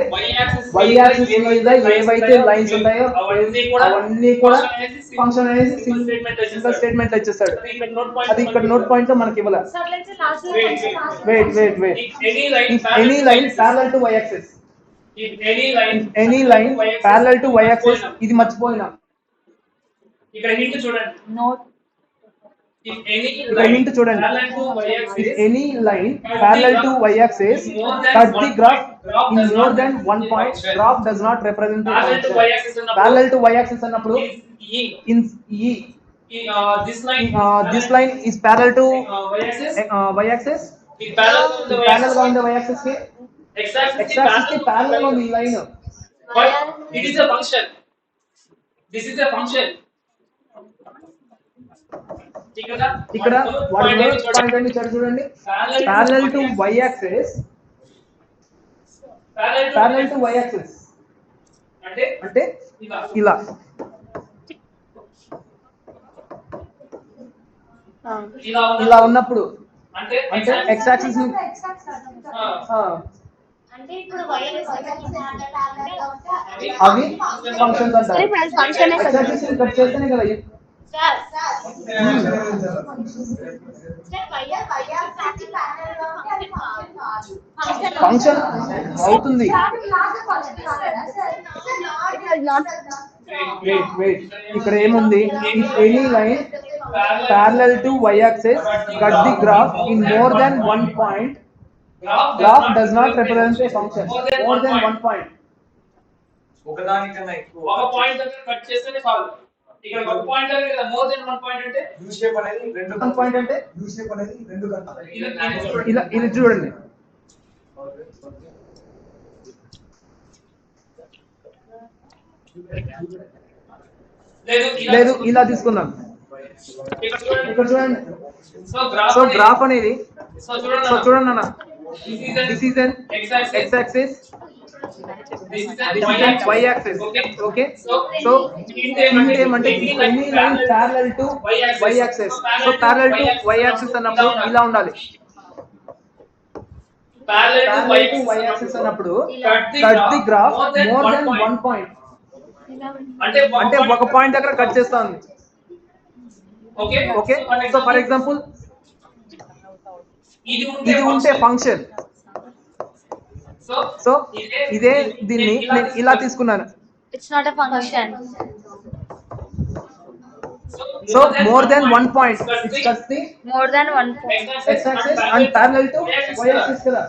y axis
మీద ఏవైతే lines ఉంటాయో అవన్నీ కూడా ఫంక్షన్ అనేది సింగిల్ స్టేట్మెంట్ ఇచ్చేస్తాడు. అది ఇక్కడ నోట్ పాయింట్ లో మనకి ఇవ్వాలి. Wait any line parallel to y axis. Any line parallel to y axis ఇది మర్చిపోయినా.
ఇక్కడ హింట్ చూడండి.
note
If any
ఇక్కడ హింట్ చూడండి.
parallel to y
If
axis
any line parallel to y axis cut the graph in more than one point, graph does not represent the
parallel to y
function.
axis అన్నప్పుడు
Parallel to y axis అన్నప్పుడు
E
in E
this line
this line is parallel to
y axis
y axis.
is parallel to the y
Parallel గా
axis.
ఉంది y axis కి.
X axis
X axis కి parallel గా ఉంది ఈ line.
but it is a function. This is a function.
ఇక్కడ point అని చూడండి. Parallel to y axis. Parallel to y axis అంటే ఇలా ఇలా ఉన్నప్పుడు
అంటే
అంటే x axis ని
అంటే ఇప్పుడు
అవి ఫంక్షన్స్ అంటారు.
ఫంక్షన్
x axis ని కట్ చేస్తేనే కదా ఫంక్షన్ అవుతుంది. వెయిట్ ఇక్కడ ఏముంది? If any line parallel to y axis cut the graph in more than one point, graph does not represent a function. More than one point.
ఒకదానికన్నా ఎక్కువ
ఒక point దగ్గర cut చేస్తేనే చాలు. ఇక్కడ ఒక పాయింట్ దగ్గర కదా మోర్ దెన్ వన్ పాయింట్ అంటే
యూ షేప్ అనేది రెండు
వన్ పాయింట్ అంటే
యూ షేప్ అనేది రెండు గంటలు
ఇలా ఇది చూడండి. లేదు ఇలా తీసుకుందాం. ఇక్కడ చూడండి. సో గ్రాఫ్ అనేది
సో
సో చూడండి అన్న.
This is
an x axis,
this is
y axis. Okay, so
hint
ఏమంటే any line parallel to y axis. So parallel to y axis అన్నప్పుడు ఇలా ఉండాలి. Parallel to y axis అన్నప్పుడు cut the graph more than one point. అంటే ఒక point దగ్గర cut చేస్తుంది. Okay, so for example ఇది ఉంటే ఫంక్షన్. సో ఇదే దీన్ని నేను ఇలా తీసుకున్నాను.
It's not a function.
So more than 1 point, it cuts the
More than 1 point.
x-axis and parallel to y-axis kada.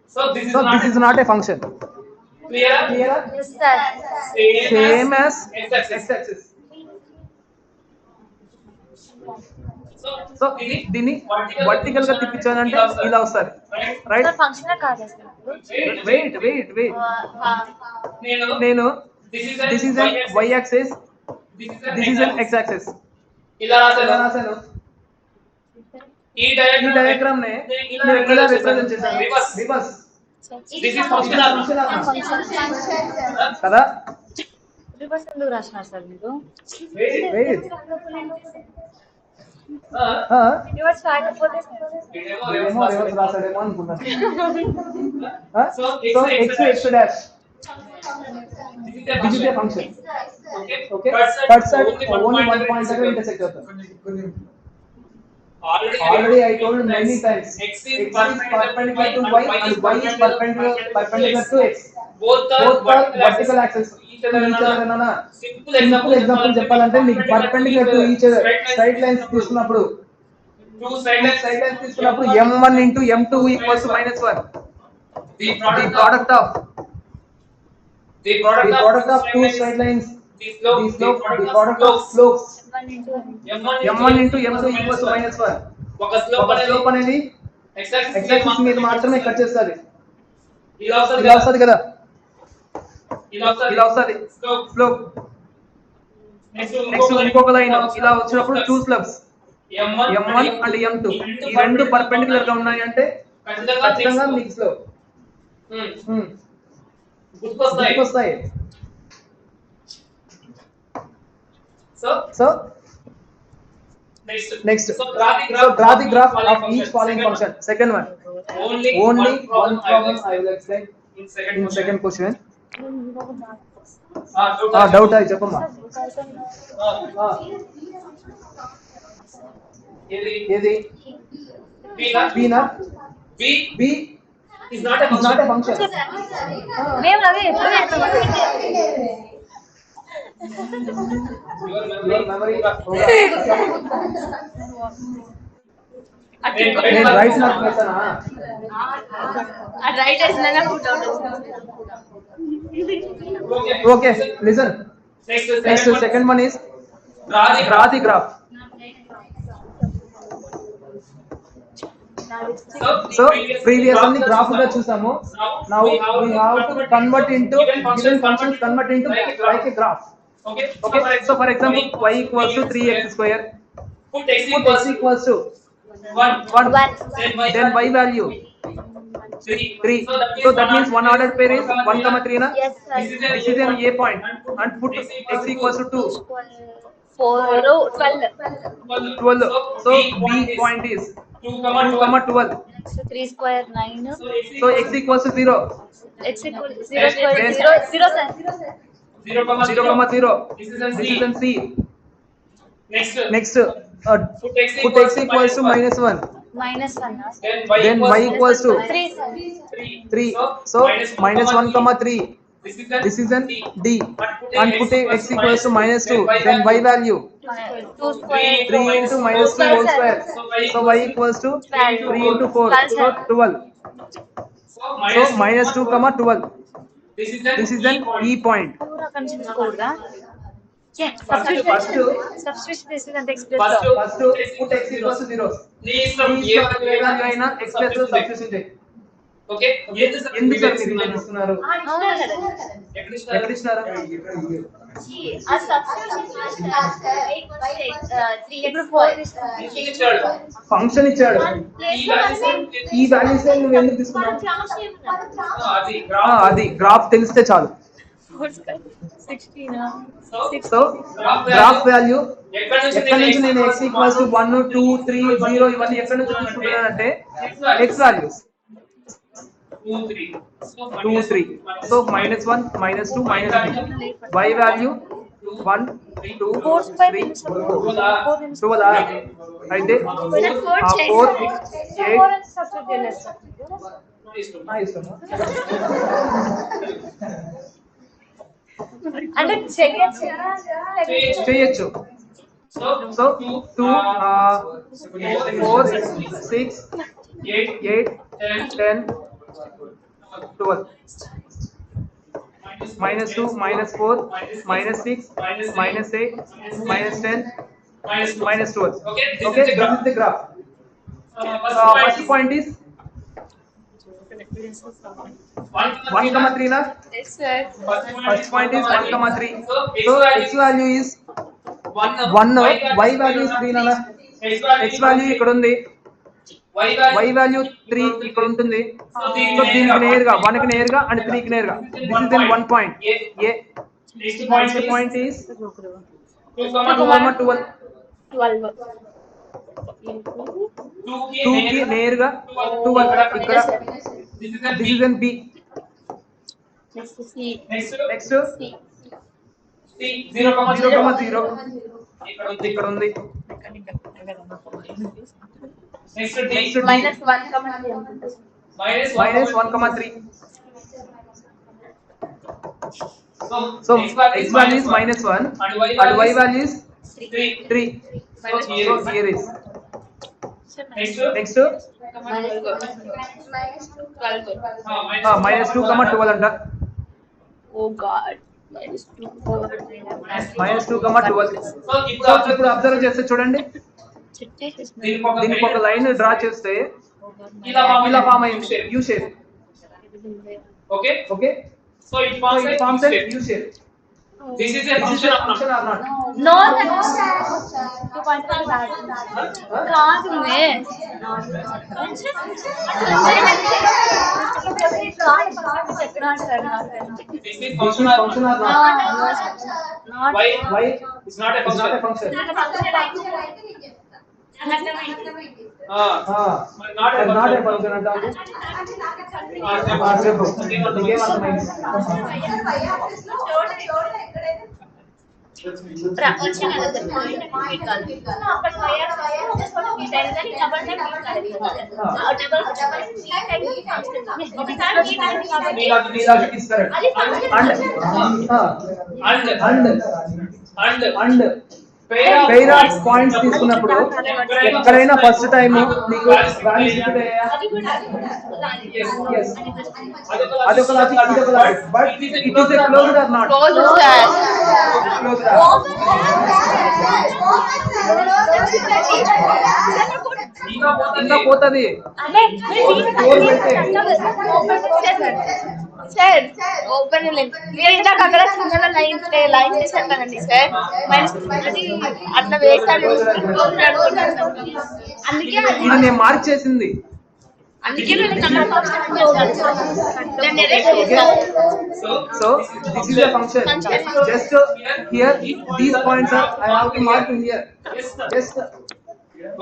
So this is
So this is not a function.
clear.
Clear?
Yes, sir.
Same as
x-axis.
x-axis.
So
so దీన్ని vertical గా తిప్పించాలంటే ఇలా వస్తుంది right.
Sir, functional కాదు అసలు.
Wait నేను this is an y axis, this is an x axis
ఇలా
ఇలా
రాశాను.
రాశాను.
ఈ
ఈ
డయాగ్రామ్
డయాగ్రామ్ నే
ఇలా
ఇలా
రిప్రజెంట్
రిప్రజెంట్
చేశాను.
చేశాను. Reverse
This is functional.
కదా.
రివర్స్ ఎందుకు రాసినారు సార్ మీరు?
వెయిట్
రివర్స్ రాకపోతే
ఏమో రివర్స్ రాసాడేమో అనుకున్నాను.
So
so x dash
this
this is a function.
Okay.
Okay,
Cuts
cuts at
only
only one point
intersect.
intersect అవుతుంది.
Already
Already I told many times
x
x
is
is perpendicular to y and y is perpendicular to x.
both
Both
are
are vertical axis to each other అన్న.
Simple
simple example చెప్పాలంటే నీకు perpendicular to each other straight lines తీసుకున్నప్పుడు
two straight lines.
straight lines తీసుకున్నప్పుడు m1 into m2 equals to -1.
The
The
product
product of
the product of
two straight lines,
the slope,
the product of slopes
M1
m1
into
into m2 equals to -1.
ఒక slope
ఒక slope అనేది
x
x axis మీద మాత్రమే cut చేస్తుంది.
ఇలా వస్తది
ఇలా వస్తుంది కదా,
ఇలా వస్తది
ఇలా వస్తుంది
slope.
స్లోప్. నెక్స్ట్ ఇంకొక లైన్ ఇలా వచ్చినప్పుడు two slopes m1 and m2 ఈ రెండు పర్పెండిక్యులర్ గా ఉన్నాయి అంటే ఖచ్చితంగా మీకు స్లోప్ వస్తాయి. So next so draw the graph of each following function. Second one, only one problem I will explain in second question. Doubt అది చెప్పమ్మా. ఏది b నా b
is not a
is not a function.
మేము అదే ఎప్పుడు
Your memory होगा.
అటు
నేను రైట్ మార్క్ చేశానా?
అటు రైట్ వేసినా foot out
Okay, listen. Next second one is draw the graph. So previous only graph గా చూసాము. Now we have to convert into given functions, convert into like a graph.
okay
Okay, so for example y equals to 3x square,
put x
put x equals to 1, then y value 3. So that means one ordered pair is 1 comma 3 na.
yes sir.
This is an a point and put x equals to 2,
4 12
12. So b point is
2
2 comma 12.
next 3 square 9
So x equals to 0,
x equal 0 square 0 sir
0 comma
0 comma 0.
This is an
This is an c. Next put x equals to -1,
-1
then y equals to
3 sir
3. So -1 comma 3. This is an d and put x equals to -2, then y value
2 square
3 into -2 whole square. So y equals to 3 into 4, so 12. So -2 comma 12. This is an e point.
पूरा consider कोडा yeah
First
substitution this is an express
put x equals to 0.
Please
ఈ value అయినా x plus substitution చేయి.
okay
ఎందుకు sir మీరు ఇలా ఇస్తున్నారు?
అవునా
ఎక్కడ ఇస్తున్నారా?
ఆ సబ్స్టిట్యూషన్ లాస్ట్ 3 ఇప్పుడు 4
ఇచ్చాడు
ఫంక్షన్ ఇచ్చాడు. ఈ వాల్యూస్ నువ్వు ఎందుకు తీసుకున్నావు?
అది
అది గ్రాఫ్ తెలిస్తే చాలు.
16
సో గ్రాఫ్ వాల్యూ
ఎక్కడ
ఎక్కడి నుంచి నేను x ఈక్వల్స్ టు 1 2 3 0 ఇవన్నీ ఎక్కడి నుంచి తీసుకుంటున్నానంటే x values
2 3
2 3. So -1 -2 -3. y value 1 2
4 square
3
4
12 అయితే 4 8
సబ్స్టిట్యూట్ చేస్తారు
ఇష్టమా?
అంటే చెయ్యొచ్చు కదా?
చేయొచ్చు.
So
so 2 4 6
8
8
10
10 12 minus 2 minus 4 minus 6 minus 8 minus 10 minus 12.
Okay,
Okay,
this is the graph.
this is the graph. First point is 1 comma 3 na.
Yes, sir.
First point is 1 comma 3.
So
So x value is 1, y value is 3 na. X value ఇక్కడ ఉంది, y value 3 ఇక్కడ ఉంటుంది. So దీనికి నేరుగా 1 కి నేరుగా and 3 కి నేరుగా. This is in 1 point. A. Next point is 2 comma 12.
12.
2 కి నేరుగా 12 ఇక్కడ. This is in B.
Next C.
Next
C.
0,0 ఇక్కడ ఉంది.
Next
Next
D.
D.
Minus 1 comma 3 ఉంటుంది.
Minus 1 comma 3. So x value is minus 1 and y value is 3. So here is next
Minus 12.
minus 2 comma 12 అంట.
Oh God. Minus 2.
Minus 2 comma 12.
So
so ఇప్పుడు observe చేస్తే చూడండి,
చిట్టేసేసిన.
దీనికి ఒక line draw చేస్తే ఇలా form అయింది U shape.
Okay.
Okay,
So it
so
forms
it
a
forms
U
a
shape.
U shape.
This is a
This is
function
a
of
function
not.
or not?
No, కాదు మే. చెప్పినా sir
This is
This is
function of
function or
not.
not?
Why?
Why?
It's not a
It's not a
function.
function.
Not a
Not a
function.
function at all.
చెప్పు.
Again అర్థమైంది.
వచ్చిన point repeat కాదు. అక్కడ
మీ logic is correct. And pair of points తీసుకున్నప్పుడు ఎక్కడైనా first time నీకు values repeat అయ్యాయా? Yes. అదొక లాజిక్, ఇదొక logic, but it is a closed or not? Closed ఇంకా పోతది.
సార్ ఓపెన్ మీరు ఇందాక అక్కడ చిన్న లైన్ చేశారు కదండి సార్, అది అట్లా వేసాను అందుకే
ఇది నేను మార్క్ చేసింది.
అందుకే నేను
So this is a function. Just here these points are I have to mark in here. Just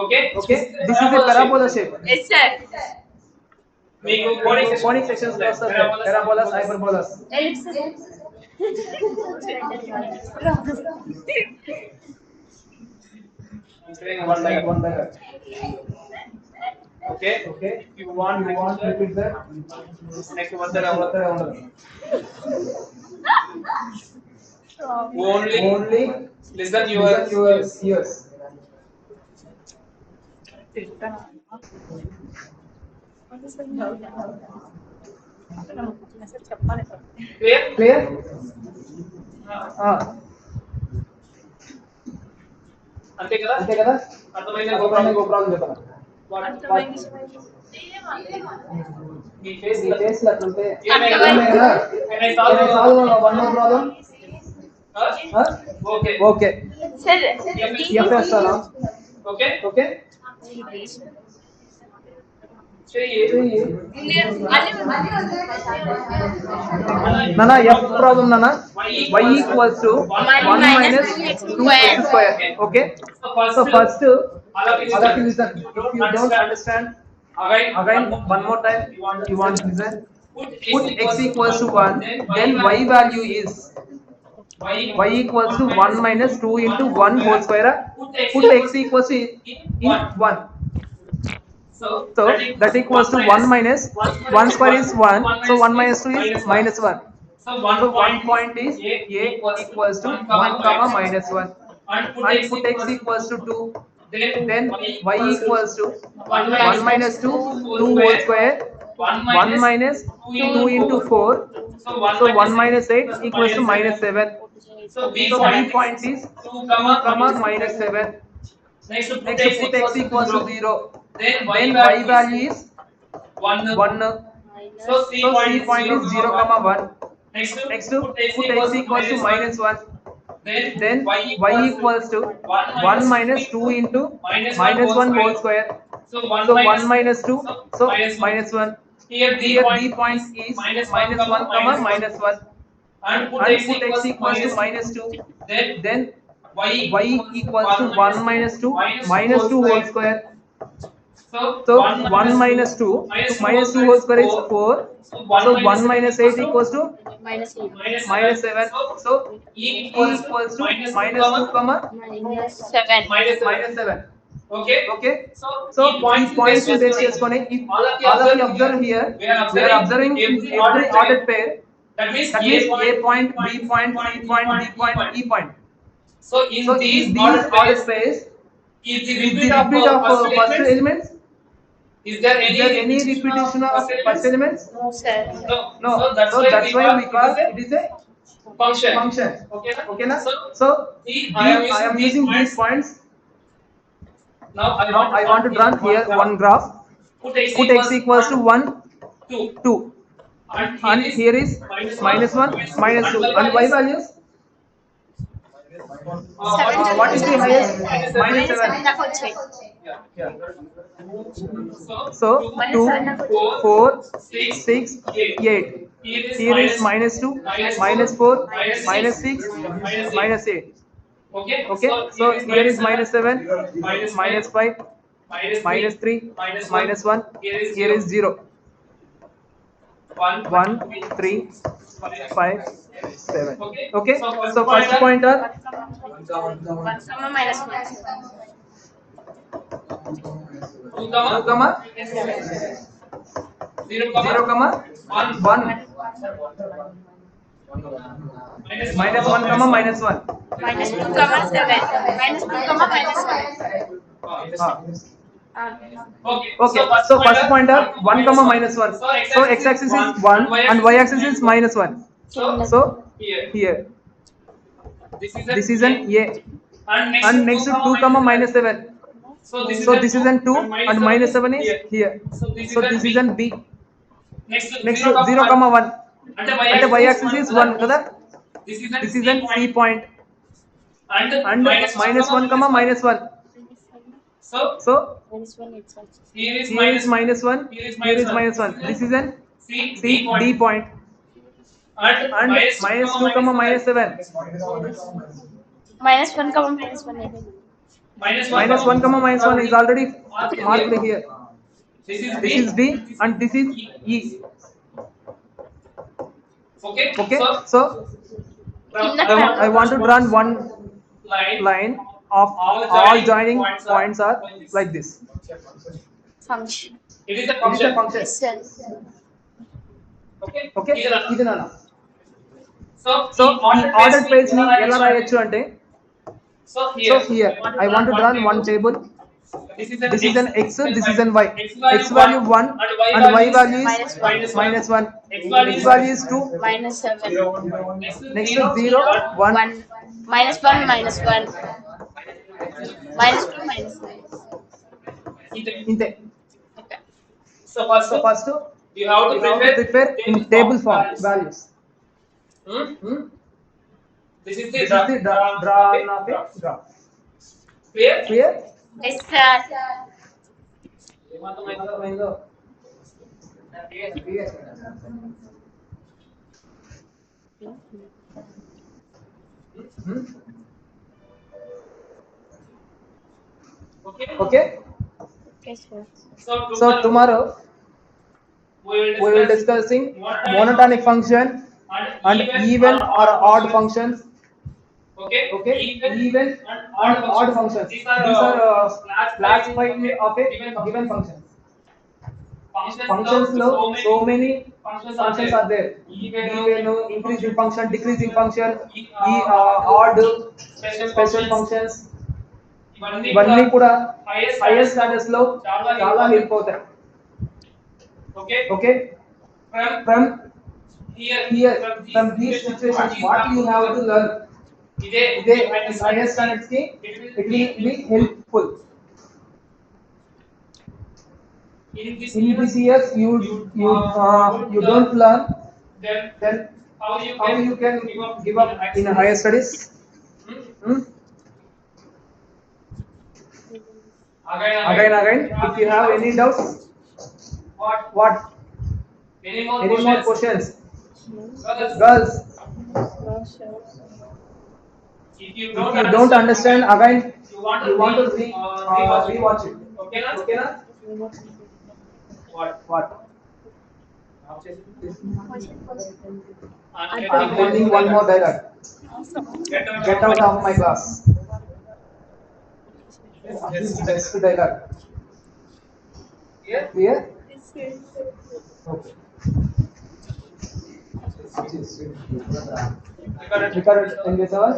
Okay.
okay. This is a parabola shape.
Yes sir
మీకు
Conic sections లో వస్తాయి. Parabolas, hyperbolas. One by one.
Okay.
Okay.
If you want
to repeat that.
next one that
ఉండదు.
only listen your
yours.
clear.
Clear?
అంతే కదా
అంతే కదా?
అర్థమైందా
అర్థమైందా? ఇంకో ప్రాబ్లం చెప్పాలా?
మీ ఫేస్
ఈ ఫేస్ లో అట్లుంటే
అర్థమైంది.
కదా?
Can I solve
Can I solve one more problem?
okay
Okay.
Sir
F వేస్తారా?
okay
Okay.
చెయ్యి
నానా F ప్రాబ్లం నానా y equals to 1 minus 2x square. Okay. So first Alaki listen. If you don't understand, again one more time you want to listen. Put x equals to 1, then y value is y equals to 1 minus 2 into 1 whole square. Put x equals to in 1. So that equals to 1 minus 1 square is 1. So 1 minus 2 is minus 1.
So
So one point is a equals to 1 comma minus 1
and put
and put x equals to 2.
then
Then y equals to
1
1 minus 2 2 whole square 1 minus 2 into 4. So 1 minus 8 equals to minus 7.
So B
So B
point
point is
2
2 comma
minus
minus 7.
next
Next put x equals to 0.
Then
Then y value is
1.
1.
So
So C point is 0 comma 1.
Next
Next put x equals to minus 1.
Then
Then y equals to 1 minus 2 into minus 1 whole square. So 1 minus 2, so minus 1.
Here
Here D point is minus 1 comma minus 1
and put
and put x equals to minus 2.
then
Then
y
y equals to 1 minus 2 minus 2 whole square.
So
So 1 minus 2 minus 2 whole square is 4. So 1 minus 8 equals to
minus 8
minus 7. So
E
E equals to minus 2 comma
minus 7
minus 7.
Okay.
Okay.
So
So ఈ points ని base చేసుకొని if all of you observe here, we are observing every ordered pair.
That means
That means A point, B point, C point, D point, E point.
So
So in these ordered pairs,
is the
is the repeat of first elements?
Is there
Is there any repetition of first elements?
no sir
No.
So
So that's why we call it is a
function.
function.
Okay.
Okay na?
So
So
see,
I am using these points.
Now
Now I want to draw here one graph. Put x equals to 1, 2. And here is minus 1, minus 2. And y values? What is the highest? Minus 7.
దాకా వచ్చాయి
So 2, 4, 6, 8. Here is minus 2, minus 4, minus 6, minus 8. Okay. So here is minus 7, minus 5, minus 3, minus 1. Here is 0. 1, 3, 5, 7. Okay. So first pointer
1 comma minus 1
2 comma 0 comma 1 minus 1 comma minus 1.
minus 2 comma 7 minus 2 comma minus 7
Okay. So first pointer 1 comma minus 1. So x axis is 1 and y axis is minus 1. So here this is an A and next to 2 comma minus 7. So this is an 2 and minus 7 is here. So this is an B. Next to 0 comma 1. And the y axis is 1 kada? This is an C point and minus 1 comma minus 1. So
minus 1 itself
here is minus 1, here is minus 1. This is an C D point and minus 2 comma minus 7.
minus 1 comma minus 1
Minus 1 comma minus 1 is already marked here. This is D and this is E. Okay. So I want to draw one line of all joining points are like this.
function
It is a
It is a function.
sir
Okay. ఇది నాన్న.
So
So ఈ ordered pairs ని ఎలా రాయొచ్చు అంటే
So
so here I want to draw one table. This is an x, this is an y. X value 1 and y value is minus 1. X value is 2.
minus 7
Next to 0, 1.
1 minus 1 minus 1 minus 2 minus 9
Inte.
okay
So
So first
you have
you have to prepare in table form values. Hmm?
This is
This is the drawing of a graph. Clear?
yes sir
అర్థమైందో? Hmm? Okay.
okay sir
So tomorrow we will discussing monotonic function and even or odd functions. Okay, even and odd functions. These are classified of a given function. Functions లో so many functions are there. Even increasing function, decreasing function, odd special functions ఇవన్నీ కూడా higher standards లో చాలా help అవుతాయి. Okay, from here from these situations what you have to learn ఇదే higher standards కి it will be helpful. In this years you don't learn, then how you can give up in a higher studies? Hmm? Again, if you have any doubts, what? Any more questions? Girls, if you don't understand, again you want to rewatch it. Okay na? What? I'm telling one more dialogue. Get out of my class. This is best dialogue. Clear? Okay. Recorded. Engage our